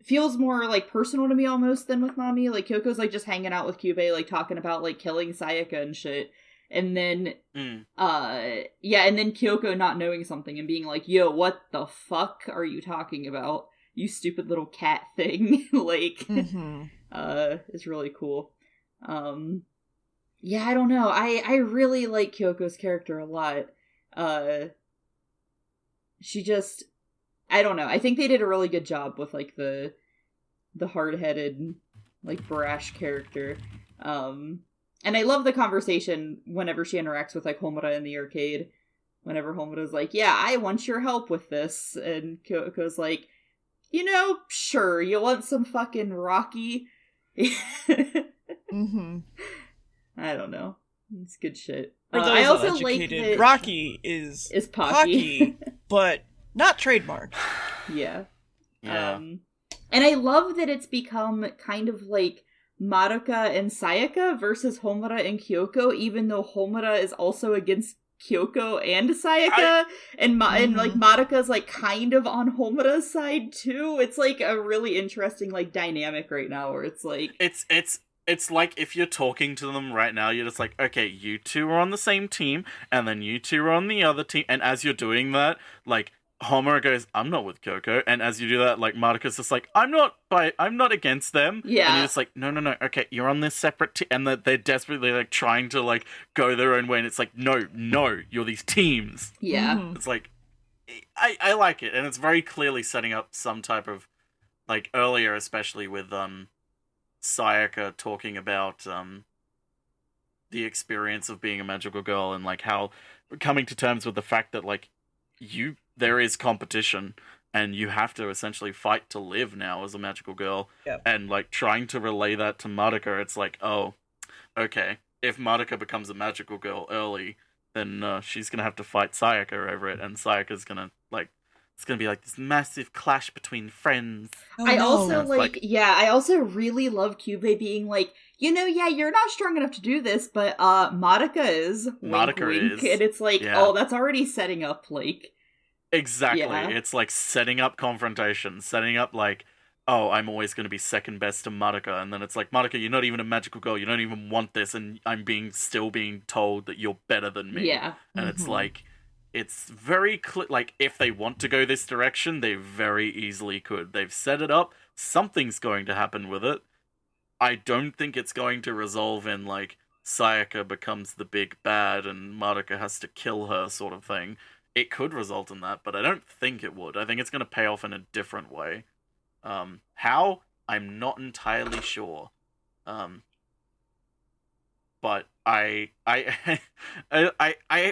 Speaker 2: feels more, like, personal to me almost than with Mami. Like, Kyoko's, like, just hanging out with Kyubey, like, talking about, like, killing Sayaka and shit. And then, and then Kyoko not knowing something and being like, yo, what the fuck are you talking about? You stupid little cat thing. Like, it's really cool. Yeah, I don't know. I really like Kyoko's character a lot. She just, I don't know. I think they did a really good job with like the hard-headed, like brash character. And I love the conversation whenever she interacts with like Homura in the arcade. Whenever Homura's like, "Yeah, I want your help with this," and Kyoko's like, "You know, sure. You want some fucking Rocky?" I don't know. It's good shit. I also like that
Speaker 3: Rocky is Pocky, but not trademarked.
Speaker 2: Yeah. And I love that it's become kind of like Madoka and Sayaka versus Homura and Kyoko, even though Homura is also against Kyoko and Sayaka, and like Madoka's like kind of on Homura's side too. It's like a really interesting like dynamic right now where it's like
Speaker 1: It's like if you're talking to them right now, you're just like, okay, you two are on the same team, and then you two are on the other team, and as you're doing that, like, Homura goes, I'm not with Kyoko, and as you do that, like, Madoka's just like, I'm not against them, and you're just like, no, okay, you're on this separate team, and they're desperately, like, trying to, like, go their own way, and it's like, no, you're these teams.
Speaker 2: Yeah.
Speaker 1: It's like, I like it, and it's very clearly setting up some type of like earlier, especially with Sayaka talking about the experience of being a magical girl, and like how coming to terms with the fact that like there is competition and you have to essentially fight to live now as a magical girl.
Speaker 3: Yep.
Speaker 1: And like trying to relay that to Madoka, it's like, oh, okay, if Madoka becomes a magical girl early, then she's gonna have to fight Sayaka over it, and Sayaka's gonna like, it's gonna be like this massive clash between friends.
Speaker 3: Oh,
Speaker 2: I
Speaker 3: no.
Speaker 2: also I also really love Kyubey being like, yeah, you're not strong enough to do this, but Madoka is. Wink, wink. And it's like, oh, that's already setting up like.
Speaker 1: Exactly.
Speaker 2: Yeah.
Speaker 1: It's like setting up confrontation, setting up like, oh, I'm always going to be second best to Madoka, and then it's like, Madoka, you're not even a magical girl, you don't even want this, and I'm still being told that you're better than me.
Speaker 2: Yeah.
Speaker 1: And it's like, it's very like, if they want to go this direction, they very easily could. They've set it up, something's going to happen with it. I don't think it's going to resolve in like Sayaka becomes the big bad and Madoka has to kill her sort of thing. It could result in that, but I don't think it would. I think it's going to pay off in a different way. How? I'm not entirely sure. But I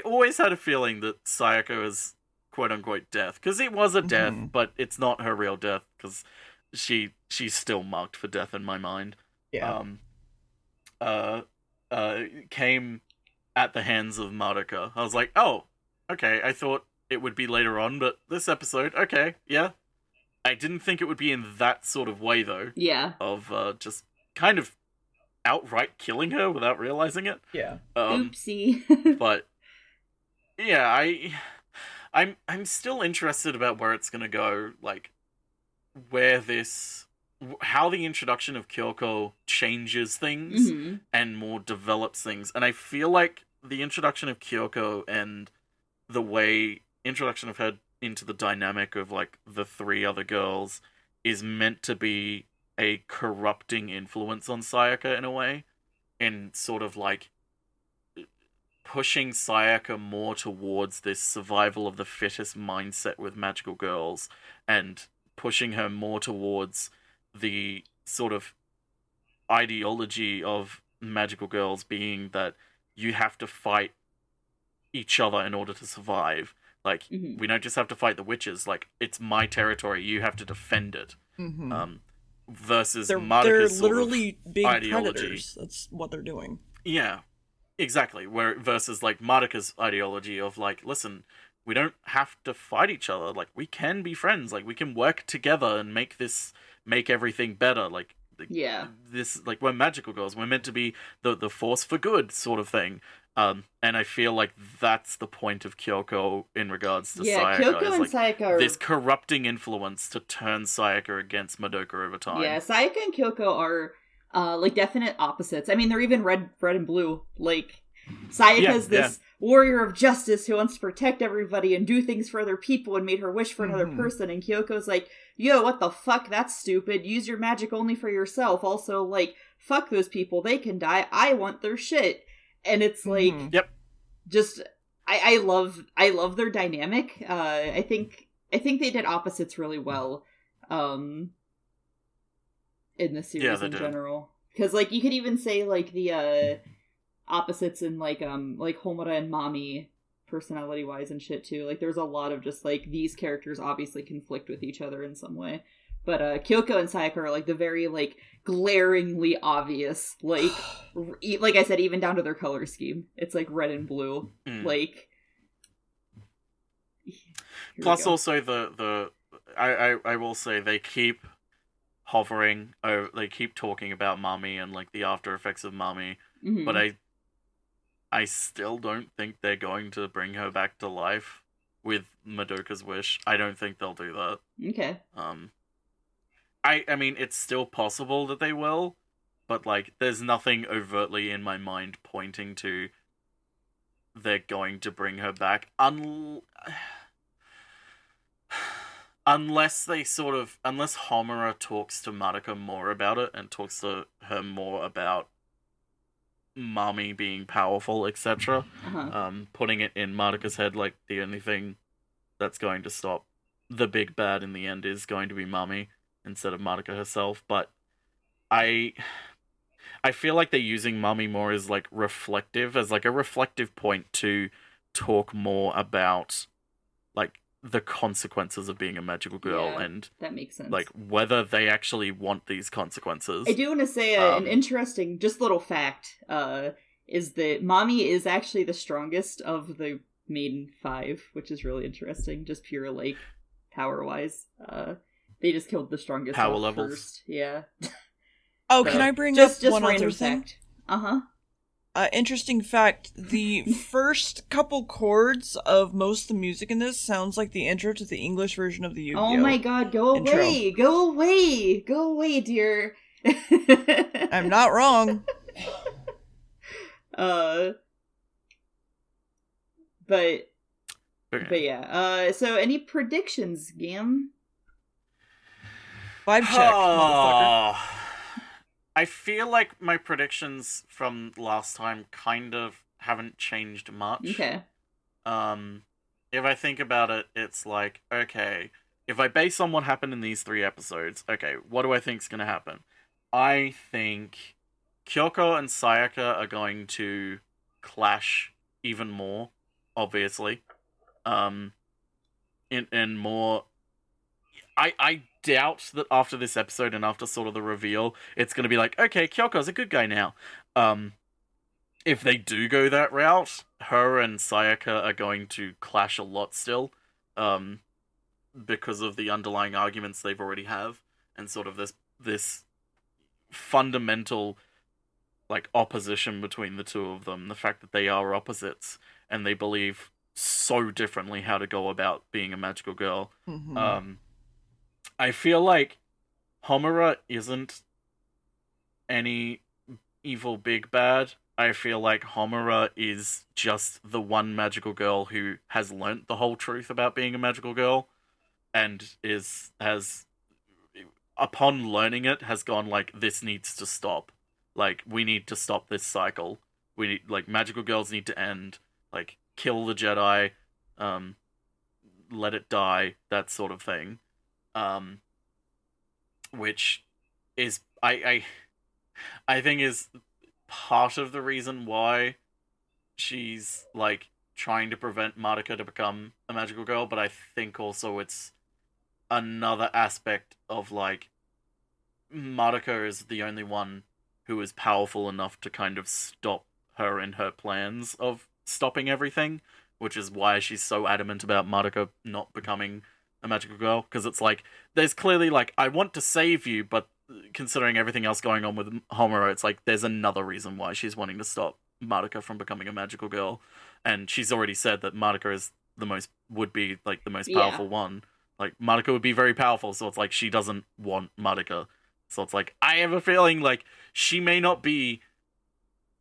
Speaker 1: always had a feeling that Sayaka is quote unquote death, because it was a death, but it's not her real death, because she's still marked for death in my mind.
Speaker 3: Yeah.
Speaker 1: Came at the hands of Madoka. I was like, oh, okay, I thought it would be later on, but this episode, okay, yeah. I didn't think it would be in that sort of way, though.
Speaker 2: Yeah.
Speaker 1: Of just kind of outright killing her without realizing it.
Speaker 3: Yeah.
Speaker 2: Oopsie.
Speaker 1: But yeah, I'm still interested about where it's gonna go, like how the introduction of Kyoko changes things and more develops things. And I feel like the introduction of Kyoko and the way introduction of her into the dynamic of like the three other girls is meant to be a corrupting influence on Sayaka in a way, and sort of like pushing Sayaka more towards this survival of the fittest mindset with magical girls, and pushing her more towards the sort of ideology of magical girls being that you have to fight each other in order to survive. Like, we don't just have to fight the witches. Like, it's my territory. You have to defend it. Versus Madoka's
Speaker 3: they're literally
Speaker 1: sort of
Speaker 3: big
Speaker 1: ideology.
Speaker 3: predators. That's what they're doing.
Speaker 1: Yeah, exactly. Versus like Madoka's ideology of like, listen, we don't have to fight each other. Like, we can be friends. Like, we can work together and make everything better. Like, we're magical girls. We're meant to be the force for good sort of thing. And I feel like that's the point of Kyoko in regards to Sayaka.
Speaker 2: Kyoko and Sayaka are
Speaker 1: this corrupting influence to turn Sayaka against Madoka over time.
Speaker 2: Yeah, Sayaka and Kyoko are like definite opposites. I mean, they're even red and blue. Like, Sayaka's this warrior of justice who wants to protect everybody and do things for other people and made her wish for another person. And Kyoko's like, yo, what the fuck? That's stupid. Use your magic only for yourself. Also, like, fuck those people. They can die. I want their shit. And it's like, just I love their dynamic. I think they did opposites really well, in the series in general. Because like you could even say like the opposites in like Homura and Mami personality wise and shit too. Like there's a lot of just like these characters obviously conflict with each other in some way. But Kyoko and Sayaka are like the very like glaringly obvious, like I said, even down to their color scheme. It's like red and blue. Like
Speaker 1: plus also I will say they keep hovering, they keep talking about Mami and like the after effects of Mami, but I still don't think they're going to bring her back to life with Madoka's wish. I don't think they'll do that.
Speaker 2: Okay.
Speaker 1: I mean, it's still possible that they will, but, like, there's nothing overtly in my mind pointing to they're going to bring her back. Unless Homura talks to Madoka more about it and talks to her more about Mami being powerful, etc. Putting it in Madoka's head like the only thing that's going to stop the big bad in the end is going to be Mami. instead of Madoka herself, but I feel like they're using Mami more as like reflective, as like a reflective point to talk more about like the consequences of being a magical girl and
Speaker 2: that makes sense.
Speaker 1: Like whether they actually want these consequences.
Speaker 2: I do want to say an interesting, just little fact, is that Mami is actually the strongest of the maiden 5, which is really interesting, just pure like power wise. They just killed the strongest
Speaker 1: power levels
Speaker 2: first. Yeah.
Speaker 3: Oh, can I bring up one other thing?
Speaker 2: Fact. Uh-huh.
Speaker 3: Interesting fact, the first couple chords of most of the music in this sounds like the intro to the English version of the Yu-Gi-Oh!
Speaker 2: Oh my god, go
Speaker 3: intro.
Speaker 2: away! Go away! Go away, dear!
Speaker 3: I'm not wrong.
Speaker 2: But yeah. So any predictions, Gamb?
Speaker 3: 5 check, motherfucker.
Speaker 1: I feel like my predictions from last time kind of haven't changed much.
Speaker 2: Okay.
Speaker 1: If I think about it, it's like, okay, if I base on what happened in these 3 episodes, okay, what do I think's gonna happen? I think Kyoko and Sayaka are going to clash even more, obviously. In more... I doubt that after this episode and after sort of the reveal, it's going to be like, okay, Kyoko's a good guy now. If they do go that route, her and Sayaka are going to clash a lot still, because of the underlying arguments they've already have, and sort of this fundamental like opposition between the two of them. The fact that they are opposites and they believe so differently how to go about being a magical girl.
Speaker 3: Mm-hmm.
Speaker 1: I feel like Homura isn't any evil big bad. I feel like Homura is just the one magical girl who has learnt the whole truth about being a magical girl, and has upon learning it has gone like, this needs to stop. Like, we need to stop this cycle. We need, like, magical girls need to end. Like, kill the Jedi, let it die, that sort of thing. Which is I think is part of the reason why she's like trying to prevent Madoka to become a magical girl, but I think also it's another aspect of like Madoka is the only one who is powerful enough to kind of stop her in her plans of stopping everything, which is why she's so adamant about Madoka not becoming a magical girl, because it's like, there's clearly like, I want to save you, but considering everything else going on with Homura, it's like, there's another reason why she's wanting to stop Madoka from becoming a magical girl, and she's already said that Madoka is would be like the most powerful one. Like, Madoka would be very powerful, so it's like, she doesn't want Madoka. So it's like, I have a feeling like she may not be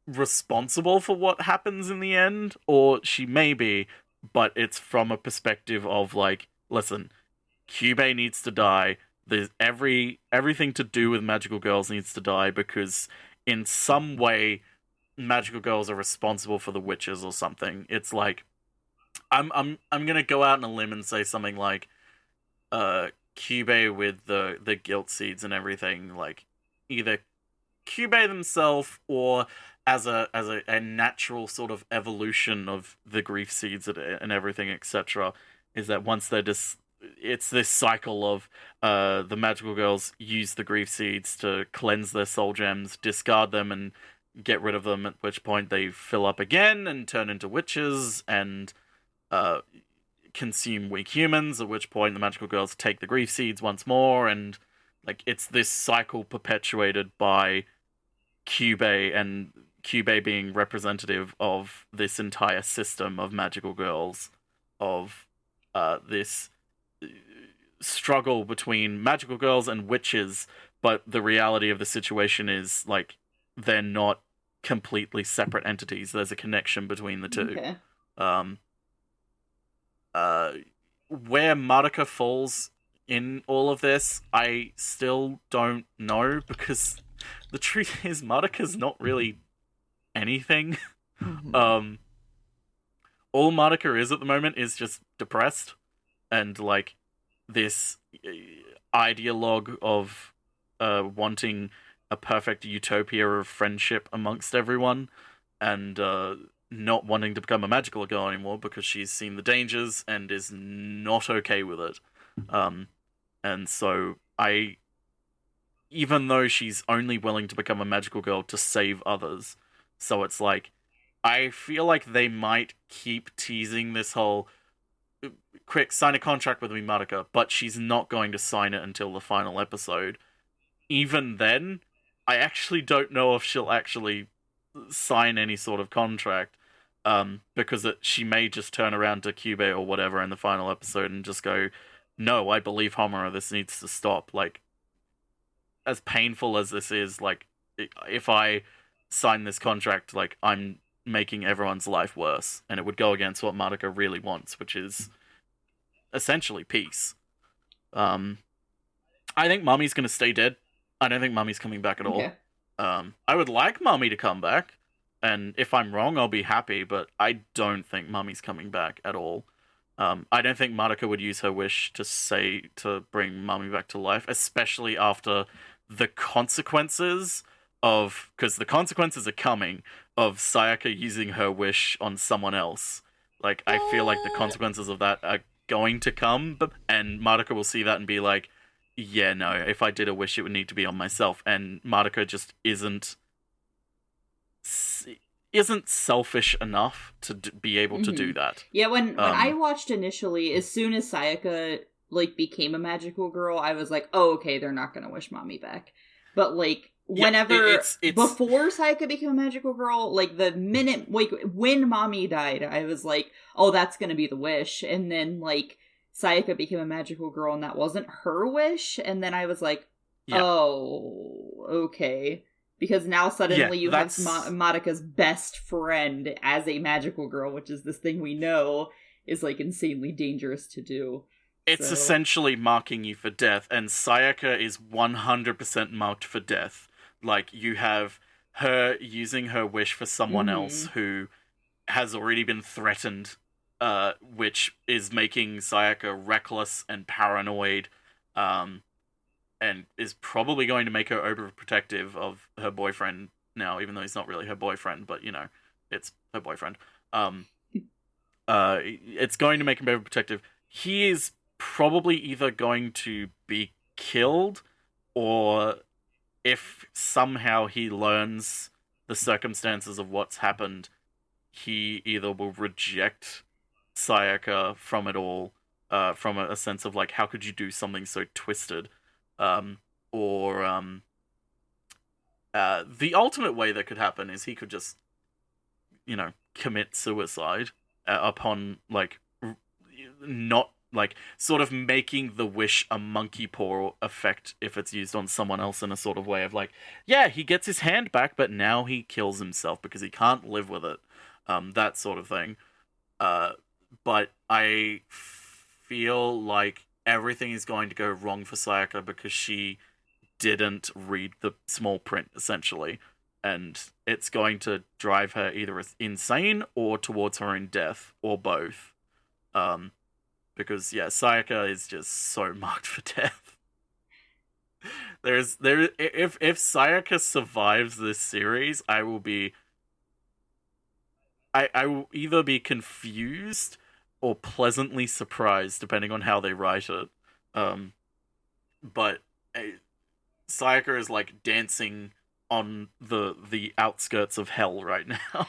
Speaker 1: responsible for what happens in the end, or she may be, but it's from a perspective of like, listen, Kyubey needs to die. There's everything to do with magical girls needs to die, because in some way magical girls are responsible for the witches or something. It's like, I'm gonna go out on a limb and say something like, Kyubey with the guilt seeds and everything, like either Kyubey themselves or as a natural sort of evolution of the grief seeds and everything, etc. Is that once they're it's this cycle of the magical girls use the grief seeds to cleanse their soul gems, discard them, and get rid of them, at which point they fill up again and turn into witches and consume weak humans, at which point the magical girls take the grief seeds once more, and like, it's this cycle perpetuated by Kyubey, and Kyubey being representative of this entire system of magical girls, of this struggle between magical girls and witches, but the reality of the situation is like, they're not completely separate entities. There's a connection between the two.
Speaker 2: Okay.
Speaker 1: Where Madoka falls in all of this, I still don't know, because the truth is Madoka's not really anything.
Speaker 3: Mm-hmm.
Speaker 1: All Madoka is at the moment is just depressed, and like, this ideologue of wanting a perfect utopia of friendship amongst everyone, and not wanting to become a magical girl anymore because she's seen the dangers and is not okay with it. And so even though she's only willing to become a magical girl to save others, so it's like, I feel like they might keep teasing this whole, quick, sign a contract with me, Madoka, but she's not going to sign it until the final episode. Even then, I actually don't know if she'll actually sign any sort of contract, because she may just turn around to Kyubey or whatever in the final episode and just go, no, I believe Homura, this needs to stop. Like, as painful as this is, like, if I sign this contract, like, I'm making everyone's life worse, and it would go against what Madoka really wants, which is essentially peace. I think Mami's gonna stay dead. I don't think Mami's coming back at all. I would like Mami to come back, and if I'm wrong, I'll be happy, but I don't think Mami's coming back at all. I don't think Madoka would use her wish to bring Mami back to life, especially after the consequences because the consequences are coming, of Sayaka using her wish on someone else. Like, I feel like the consequences of that are going to come, and Madoka will see that and be like, yeah, no, if I did a wish, it would need to be on myself. And Madoka just isn't selfish enough to be able to do that.
Speaker 2: Yeah, when I watched initially, as soon as Sayaka, like, became a magical girl, I was like, oh, okay, they're not gonna wish Mami back. But, like, whenever, it's before Sayaka became a magical girl, like, the minute, like, when Mami died, I was like, oh, that's gonna be the wish. And then, like, Sayaka became a magical girl and that wasn't her wish, and then I was like, oh, okay. Because now suddenly you have Madoka's best friend as a magical girl, which is this thing we know is, like, insanely dangerous to do.
Speaker 1: It's essentially marking you for death, and Sayaka is 100% marked for death. Like, you have her using her wish for someone else who has already been threatened, which is making Sayaka reckless and paranoid, and is probably going to make her overprotective of her boyfriend now, even though he's not really her boyfriend, but, you know, it's her boyfriend. It's going to make him overprotective. He is probably either going to be killed, or if somehow he learns the circumstances of what's happened, he either will reject Sayaka from it all, from a sense of, like, how could you do something so twisted, or the ultimate way that could happen is he could just, you know, commit suicide upon, like, not, like, sort of making the wish a monkey paw effect if it's used on someone else, in a sort of way of, like, yeah, he gets his hand back, but now he kills himself because he can't live with it. That sort of thing. But I feel like everything is going to go wrong for Sayaka because she didn't read the small print, essentially. And it's going to drive her either insane or towards her own death, or both. Because, yeah, Sayaka is just so marked for death. If Sayaka survives this series, I will either be confused or pleasantly surprised, depending on how they write it. But Sayaka is, like, dancing on the outskirts of hell right now.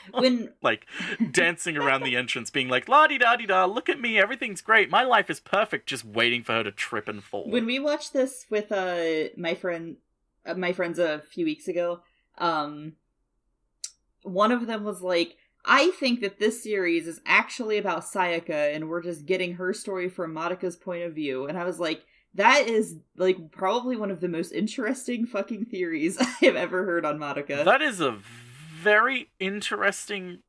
Speaker 1: Like, dancing around the entrance, being like, la-di-da-di-da, look at me, everything's great, my life is perfect, just waiting for her to trip and fall.
Speaker 2: When we watched this with my friends a few weeks ago, one of them was like, I think that this series is actually about Sayaka, and we're just getting her story from Madoka's point of view. And I was like, that is, like, probably one of the most interesting fucking theories I've ever heard on Madoka.
Speaker 1: That is a very interesting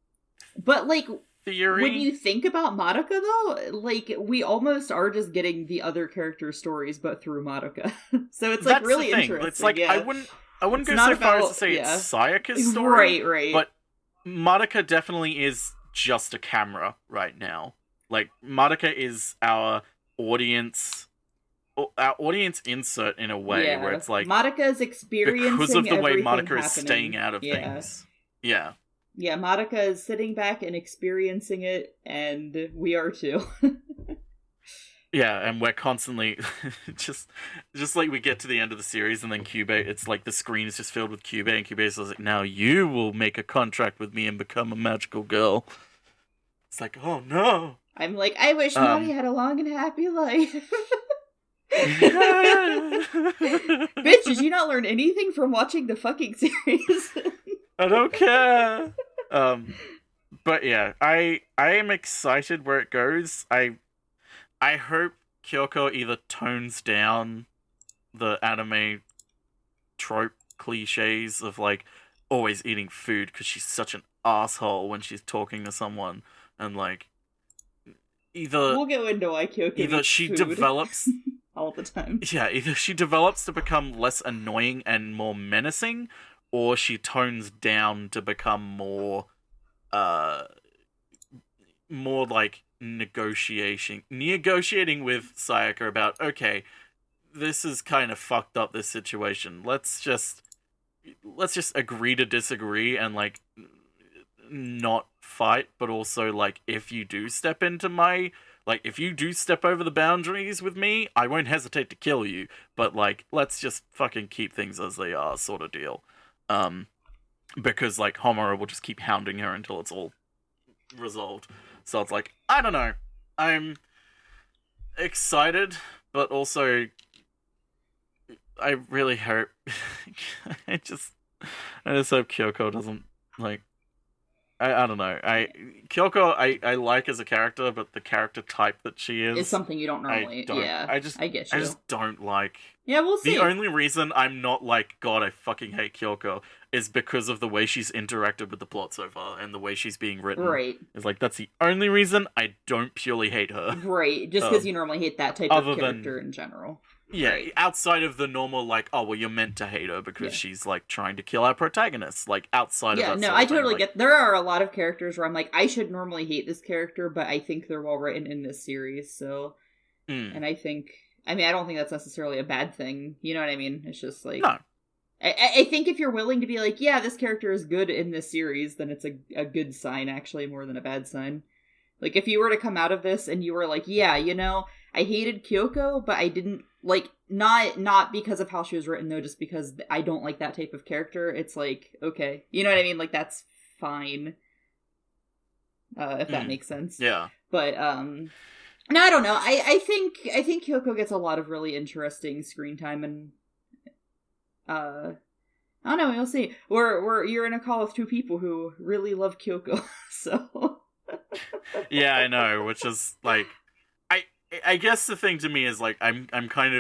Speaker 2: But, like,
Speaker 1: theory.
Speaker 2: When you think about Madoka, though, like, we almost are just getting the other characters' stories, but through Madoka. So it's, like,
Speaker 1: that's
Speaker 2: really
Speaker 1: the thing.
Speaker 2: interesting.
Speaker 1: It's like,
Speaker 2: yeah.
Speaker 1: I wouldn't go so far as to say it's Sayaka's story.
Speaker 2: Right.
Speaker 1: But Madoka definitely is just a camera right now. Like, Madoka is our audience our audience insert in a way where it's like
Speaker 2: Madoka's experiencing
Speaker 1: because of the way
Speaker 2: everything
Speaker 1: Madoka
Speaker 2: happening.
Speaker 1: is staying out of things. Yeah.
Speaker 2: Yeah, Madoka is sitting back and experiencing it, and we are too.
Speaker 1: Yeah, and we're constantly just like we get to the end of the series, and then Cube, it's like the screen is just filled with Cube, and Cube is like, "Now you will make a contract with me and become a magical girl." It's like, oh no.
Speaker 2: I'm like, I wish Mommy had a long and happy life. Bitch, did you not learn anything from watching the fucking series?
Speaker 1: I don't care. But yeah, I am excited where it goes. I hope Kyoko either tones down the anime trope cliches of like always eating food because she's such an asshole when she's talking to someone, and like either
Speaker 2: we'll go into why Kyoko
Speaker 1: either she
Speaker 2: food
Speaker 1: develops
Speaker 2: all the time.
Speaker 1: Yeah, either she develops to become less annoying and more menacing, or she tones down to become more like negotiating with Sayaka about, okay, this is kind of fucked up, this situation. Let's just agree to disagree and like not fight, but also like if you do step over the boundaries with me, I won't hesitate to kill you, but like let's just fucking keep things as they are, sort of deal. Because like Homura will just keep hounding her until it's all resolved. So it's like, I don't know. I'm excited, but also I really hope I just hope Kyoko doesn't like I don't know. Kyoko I like as a character, but the character type that she is
Speaker 2: something you don't normally. I get you.
Speaker 1: I just don't like.
Speaker 2: Yeah, we'll see.
Speaker 1: The only reason I'm not like, God, I fucking hate Kyoko is because of the way she's interacted with the plot so far and the way she's being written.
Speaker 2: Right.
Speaker 1: It's like, that's the only reason I don't purely hate her.
Speaker 2: Right, just because you normally hate that type of character in general.
Speaker 1: Yeah,
Speaker 2: right.
Speaker 1: Outside of the normal, like, oh, well, you're meant to hate her because she's, like, trying to kill our protagonist. Like, outside of that.
Speaker 2: Yeah, no, I totally get. There are a lot of characters where I'm like, I should normally hate this character, but I think they're well written in this series, so. And I don't think that's necessarily a bad thing. You know what I mean? It's just like.
Speaker 1: No.
Speaker 2: I think if you're willing to be like, yeah, this character is good in this series, then it's a good sign, actually, more than a bad sign. Like, if you were to come out of this and you were like, yeah, you know, I hated Kyoko, but I didn't, like, not because of how she was written, though, just because I don't like that type of character, it's like, okay. You know what I mean? Like, that's fine. If that makes sense.
Speaker 1: Yeah.
Speaker 2: But, no, I don't know. I think Kyoko gets a lot of really interesting screen time, and, I don't know, we'll see. You're in a call with two people who really love Kyoko, so...
Speaker 1: Yeah, I know, which is, like... I guess the thing to me is, like, I'm trying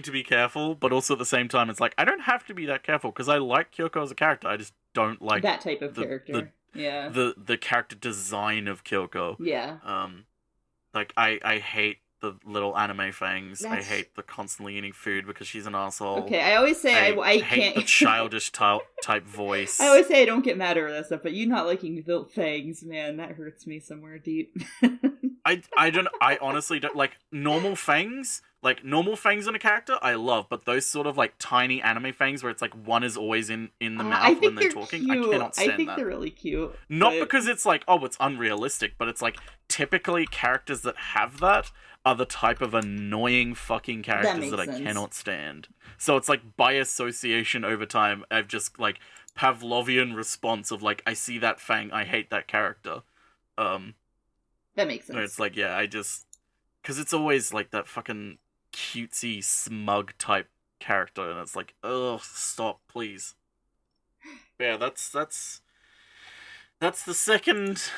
Speaker 1: to be careful, but also at the same time, it's like, I don't have to be that careful, because I like Kyoko as a character, I just don't like...
Speaker 2: that type of character, yeah.
Speaker 1: The character design of Kyoko.
Speaker 2: Yeah.
Speaker 1: Like, I hate the little anime fangs. I hate the constantly eating food because she's an asshole.
Speaker 2: Okay, I always say I
Speaker 1: hate
Speaker 2: can't...
Speaker 1: the childish type voice.
Speaker 2: I always say I don't get mad over that stuff, but you not liking the fangs, man, that hurts me somewhere deep.
Speaker 1: I honestly don't like normal fangs. Like normal fangs in a character, I love, but those sort of like tiny anime fangs where it's like one is always in the mouth when they're talking,
Speaker 2: cute.
Speaker 1: I cannot stand that.
Speaker 2: I think they're really cute.
Speaker 1: Not because it's like, oh, it's unrealistic, but it's like typically characters that have that are the type of annoying fucking characters that I cannot stand. So it's like by association over time, I've just like Pavlovian response of like, I see that fang, I hate that character.
Speaker 2: That makes sense.
Speaker 1: It's like, yeah, I just... Because it's always like that fucking cutesy, smug type character, and it's like, ugh, stop, please. But yeah, that's the second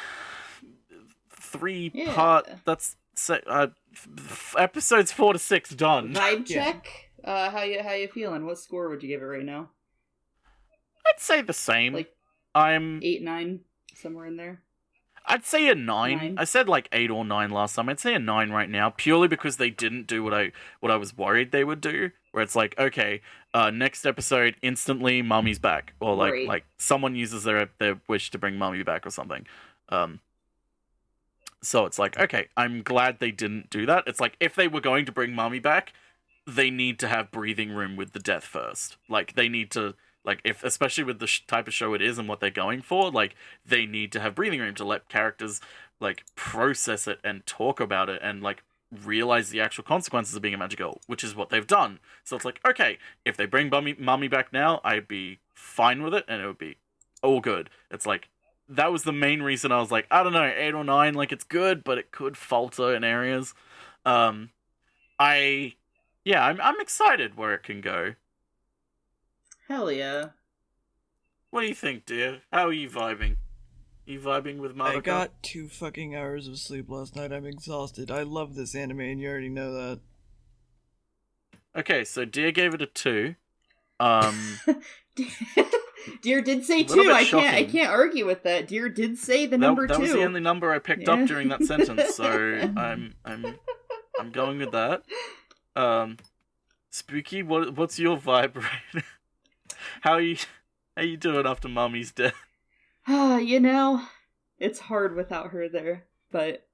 Speaker 1: three-part...
Speaker 2: Yeah.
Speaker 1: That's episodes 4 to 6 done.
Speaker 2: Vibe check. How you feeling? What score would you give it right now?
Speaker 1: I'd say the same.
Speaker 2: Like
Speaker 1: I'm
Speaker 2: 8, 9, somewhere in there.
Speaker 1: I'd say a 9. I said like 8 or 9 last time. I'd say a 9 right now, purely because they didn't do what I was worried they would do. Where it's like, okay, next episode, instantly, Mummy's back, or like someone uses their wish to bring Mummy back or something. So it's like, okay, I'm glad they didn't do that. It's like, if they were going to bring Mami back, they need to have breathing room with the death first. Like, they need to, like, if especially with the type of show it is and what they're going for, like, they need to have breathing room to let characters, like, process it and talk about it and, like, realize the actual consequences of being a magic girl, which is what they've done. So it's like, okay, if they bring Mami back now, I'd be fine with it, and it would be all good. It's like, that was the main reason I was like, I don't know, 8 or 9, like, it's good, but it could falter in areas. I'm excited where it can go.
Speaker 2: Hell yeah.
Speaker 1: What do you think, dear? How are you vibing? You vibing with Madoka?
Speaker 3: I got 2 fucking hours of sleep last night. I'm exhausted. I love this anime, and you already know that.
Speaker 1: Okay, so Dear gave it a 2.
Speaker 2: Dear did say 2. I can't argue with that. Dear did say the number 2.
Speaker 1: That was the only number I picked up during that sentence, so I'm going with that. Spooky, what's your vibe right now? How are you doing after Mami's death?
Speaker 2: You know, it's hard without her there, but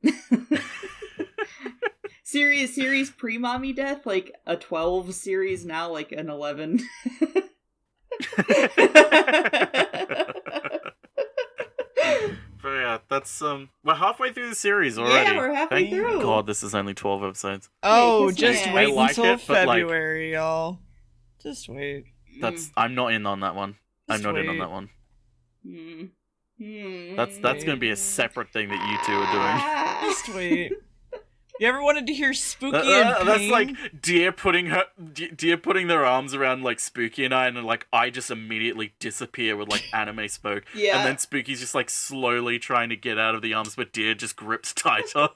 Speaker 2: series pre-Mami death, like a 12 series now, like an 11.
Speaker 1: But yeah, that's we're halfway through the series already.
Speaker 2: Yeah, we're halfway through.
Speaker 1: God, this is only 12 episodes.
Speaker 3: Oh, just wait until
Speaker 1: it,
Speaker 3: February, y'all. Just wait.
Speaker 1: I'm not in on that one.
Speaker 3: Just
Speaker 1: I'm not
Speaker 3: wait.
Speaker 1: in on that one.
Speaker 2: Mm.
Speaker 1: That's going to be a separate thing that you two are doing.
Speaker 3: Just wait. You ever wanted to hear Spooky and Pain?
Speaker 1: That's like Dear putting their arms around like Spooky and like I just immediately disappear with like anime spoke.
Speaker 2: Yeah.
Speaker 1: And then Spooky's just like slowly trying to get out of the arms, but Dear just grips tighter.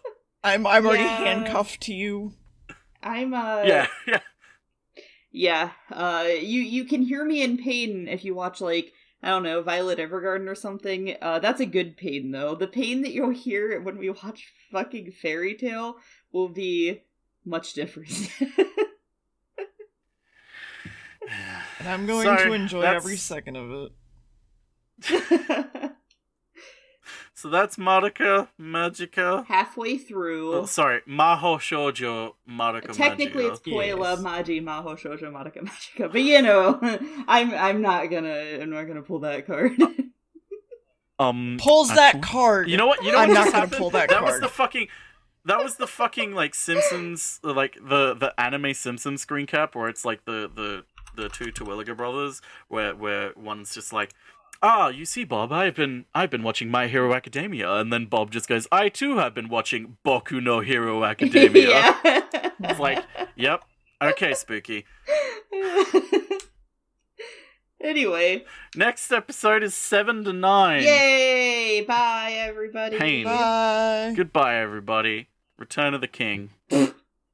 Speaker 3: I'm already handcuffed to you.
Speaker 1: Yeah.
Speaker 2: Yeah. You can hear me in pain if you watch, like, I don't know, Violet Evergarden or something. That's a good pain, though. The pain that you'll hear when we watch fucking Fairy Tail will be much different.
Speaker 3: And I'm going to enjoy every second of it.
Speaker 1: So that's Madoka Magica.
Speaker 2: Halfway through.
Speaker 1: Oh, sorry, Maho Shoujo Madoka Magica.
Speaker 2: Technically, it's Koela Maji Maho Shoujo Madoka Magica, but you know, I'm not gonna pull that card.
Speaker 3: Pulls that card.
Speaker 1: You know what?
Speaker 3: I'm not gonna pull that card.
Speaker 1: That was the fucking like Simpsons, like the anime Simpsons screen cap where it's like the two Terwilliger brothers, where one's just like, you see, Bob, I've been watching My Hero Academia, and then Bob just goes, I too have been watching Boku no Hero Academia.
Speaker 2: Yeah.
Speaker 1: It's like, yep, okay, Spooky.
Speaker 2: Anyway,
Speaker 1: next episode is 7 to 9.
Speaker 2: Yay! Bye, everybody.
Speaker 1: Pain.
Speaker 3: Bye.
Speaker 1: Goodbye, everybody. Return of the King.